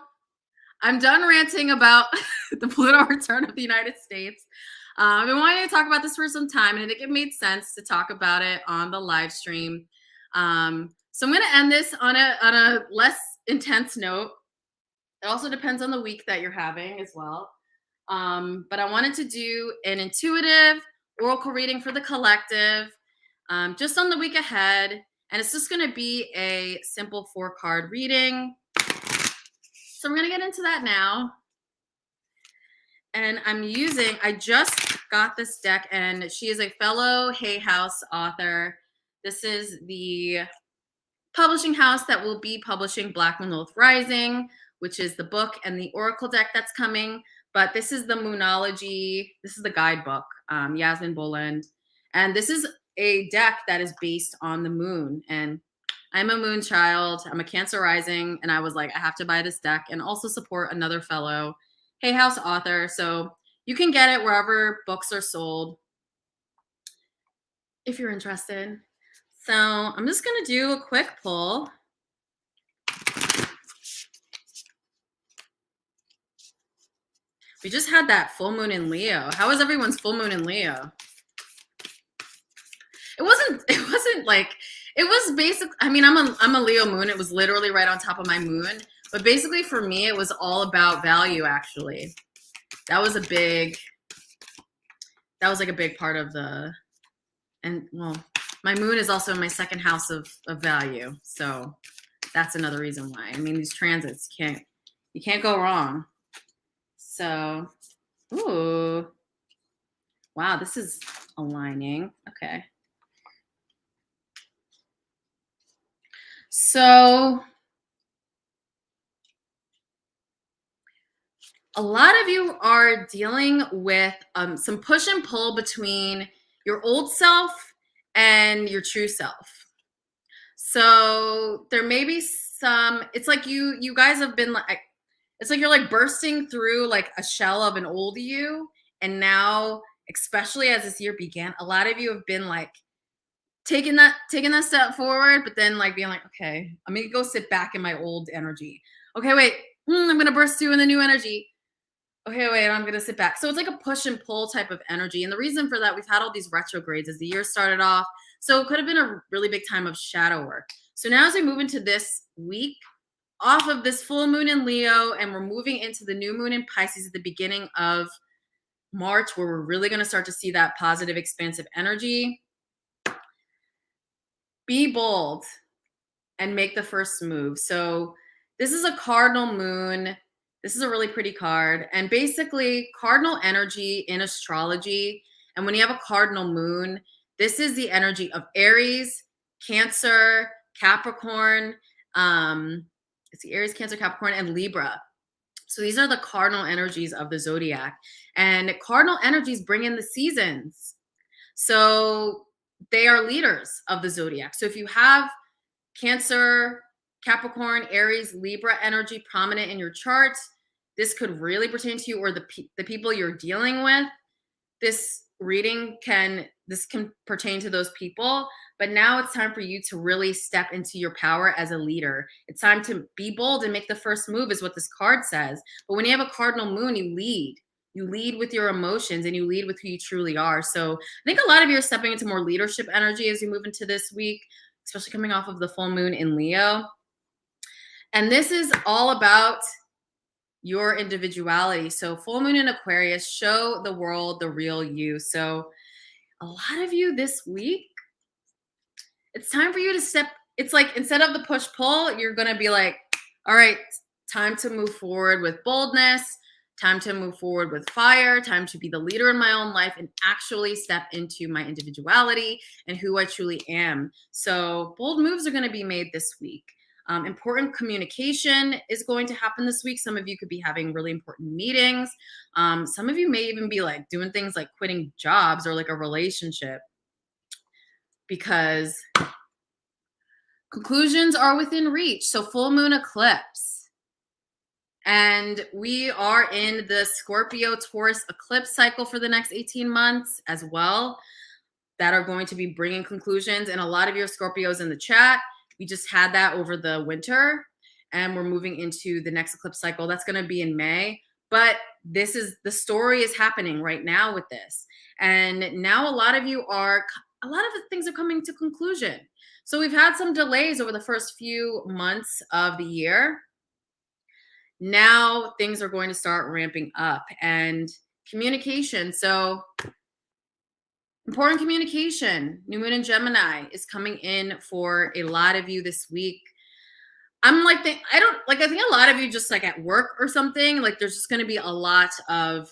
I'm done ranting about the Pluto return of the United States. I've been wanting to talk about this for some time, and I think it made sense to talk about it on the live stream. So I'm going to end this on a less intense note. It also depends on the week that you're having as well. But I wanted to do an intuitive oracle reading for the collective, just on the week ahead. And it's just going to be a simple 4-card reading. So I'm going to get into that now. And I just got this deck, and she is a fellow Hay House author. This is the publishing house that will be publishing Black Moon Lilith Rising, which is the book and the oracle deck that's coming. But this is the Moonology. This is the guidebook, Yasmin Boland. And this is a deck that is based on the moon. And I'm a moon child. I'm a Cancer rising. And I was like, I have to buy this deck and also support another fellow Hay House author. So you can get it wherever books are sold if you're interested. So I'm just going to do a quick pull. We just had that full moon in Leo. How was everyone's full moon in Leo? It wasn't like, it was basic. I mean, I'm a Leo moon. It was literally right on top of my moon. But basically for me, it was all about value, actually. That was like a big part of and well, my moon is also in my second house of value. So that's another reason why. I mean, these transits, you can't go wrong. So, ooh, wow, this is aligning. Okay. So a lot of you are dealing with some push and pull between your old self and your true self. So there may be some, it's like you guys have been like, it's like you're like bursting through like a shell of an old you. And now, especially as this year began, a lot of you have been like taking that step forward, but then like being like, okay, I'm gonna go sit back in my old energy. Okay, wait, I'm gonna burst through in the new energy. Okay, wait, I'm gonna sit back. So it's like a push and pull type of energy. And the reason for that, we've had all these retrogrades as the year started off. So it could have been a really big time of shadow work. So now as we move into this week, off of this full moon in Leo, and we're moving into the new moon in Pisces at the beginning of March, where we're really going to start to see that positive, expansive energy. Be bold and make the first move. So this is a cardinal moon. This is a really pretty card. And basically, cardinal energy in astrology, and when you have a cardinal moon, this is the energy of Aries, Cancer, Capricorn, it's the Aries, Cancer, Capricorn, and Libra. So these are the cardinal energies of the zodiac. And cardinal energies bring in the seasons. So they are leaders of the zodiac. So if you have Cancer, Capricorn, Aries, Libra energy prominent in your chart, this could really pertain to you or the people you're dealing with. This reading can pertain to those people, but now it's time for you to really step into your power as a leader. It's time to be bold and make the first move, is what this card says. But when you have a cardinal moon, you lead with your emotions, and you lead with who you truly are. So I think a lot of you are stepping into more leadership energy as you move into this week, especially coming off of the full moon in Leo. And this is all about your individuality. So full moon in Aquarius, show the world the real you. So a lot of you this week, it's time for you to step. It's like, instead of the push pull, you're going to be like, all right, time to move forward with boldness, time to move forward with fire, time to be the leader in my own life and actually step into my individuality and who I truly am. So bold moves are going to be made this week. Important communication is going to happen this week. Some of you could be having really important meetings. Some of you may even be like doing things like quitting jobs or like a relationship, because conclusions are within reach. So full moon eclipse. And we are in the Scorpio Taurus eclipse cycle for the next 18 months as well, that are going to be bringing conclusions. And a lot of your Scorpios in the chat, we just had that over the winter, and we're moving into the next eclipse cycle. That's going to be in May. But this is, the story is happening right now with this. And now a lot of the things are coming to conclusion. So we've had some delays over the first few months of the year. Now things are going to start ramping up, and communication. So important communication. New moon in Gemini is coming in for a lot of you this week. I'm like, I think a lot of you just like at work or something, like there's just going to be a lot of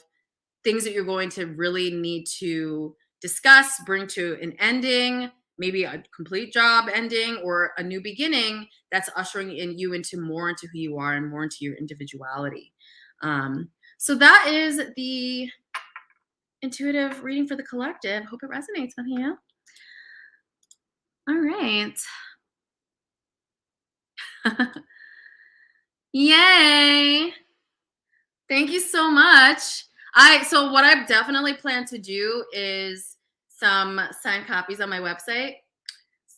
things that you're going to really need to discuss, bring to an ending, maybe a complete job ending or a new beginning that's ushering you into who you are and more into your individuality. So that is the intuitive reading for the collective. Hope it resonates with you. All right. Yay. Thank you so much. So what I've definitely planned to do is some signed copies on my website.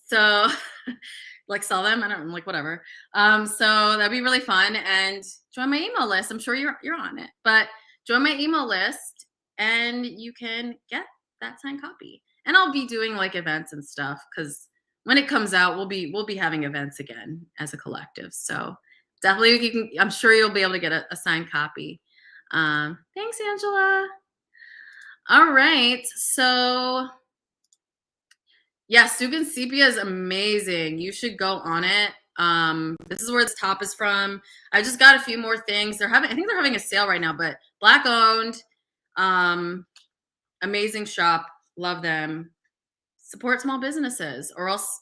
So like sell them. I'm like, whatever. So that'd be really fun. And join my email list. I'm sure you're on it, but join my email list and you can get that signed copy. And I'll be doing like events and stuff, because when it comes out, we'll be having events again as a collective. So definitely I'm sure you'll be able to get a signed copy. Thanks, Angela. All right. So yeah, Sugan Sepia is amazing. You should go on it. This is where this top is from. I just got a few more things. I think they're having a sale right now, but Black owned, amazing shop. Love them. Support small businesses, or else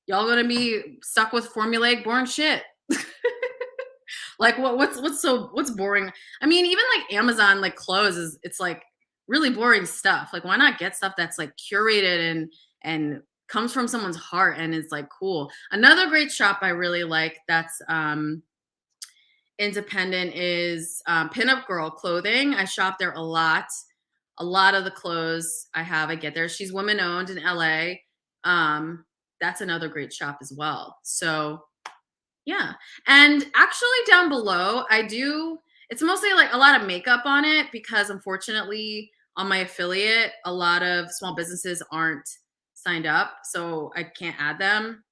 y'all gonna be stuck with formulaic, boring shit. Like what's boring? I mean, even like Amazon, like clothes it's like really boring stuff. Like, why not get stuff that's like curated and comes from someone's heart and is like cool. Another great shop I really like that's independent is Pinup Girl Clothing. I shop there a lot. A lot of the clothes I get there. She's women owned in LA. That's another great shop as well. So yeah. And actually down below, it's mostly like a lot of makeup on it because unfortunately on my affiliate, a lot of small businesses aren't signed up. So I can't add them,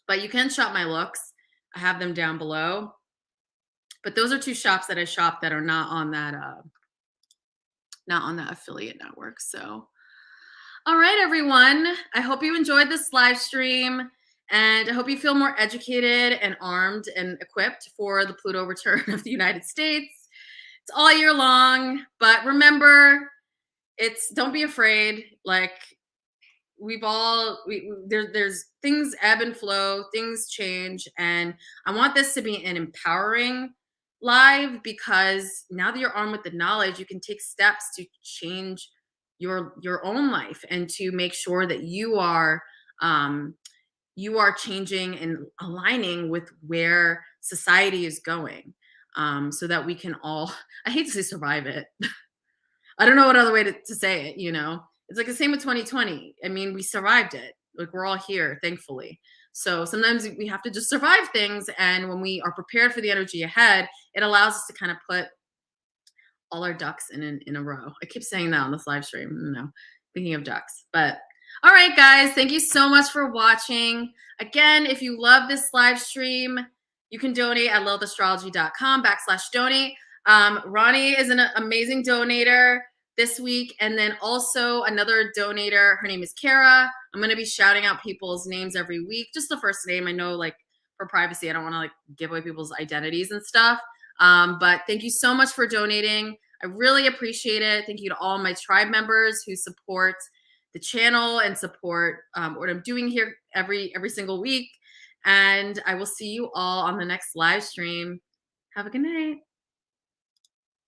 but you can shop my looks. I have them down below. But those are two shops that I shop that are not on that affiliate network. So all right, everyone. I hope you enjoyed this live stream, and I hope you feel more educated and armed and equipped for the Pluto return of the United States. It's all year long, but remember, don't be afraid. Like there's things ebb and flow, things change, and I want this to be an empowering live because now that you're armed with the knowledge, you can take steps to change your own life and to make sure that you are changing and aligning with where society is going, so that we can all, I hate to say survive it. I don't know what other way to say it, It's like the same with 2020. I mean, we survived it. Like we're all here, thankfully. So sometimes we have to just survive things. And when we are prepared for the energy ahead, it allows us to kind of put all our ducks in a row. I keep saying that on this live stream, thinking of ducks. But all right, guys, thank you so much for watching. Again, if you love this live stream, you can donate at lilithastrology.com/donate. Ronnie is an amazing donator this week. And then also another donator, her name is Kara. I'm going to be shouting out people's names every week. Just the first name. I know, like, for privacy, I don't want to like give away people's identities and stuff. But thank you so much for donating. I really appreciate it. Thank you to all my tribe members who support the channel and support what I'm doing here every single week. And I will see you all on the next live stream. Have a good night.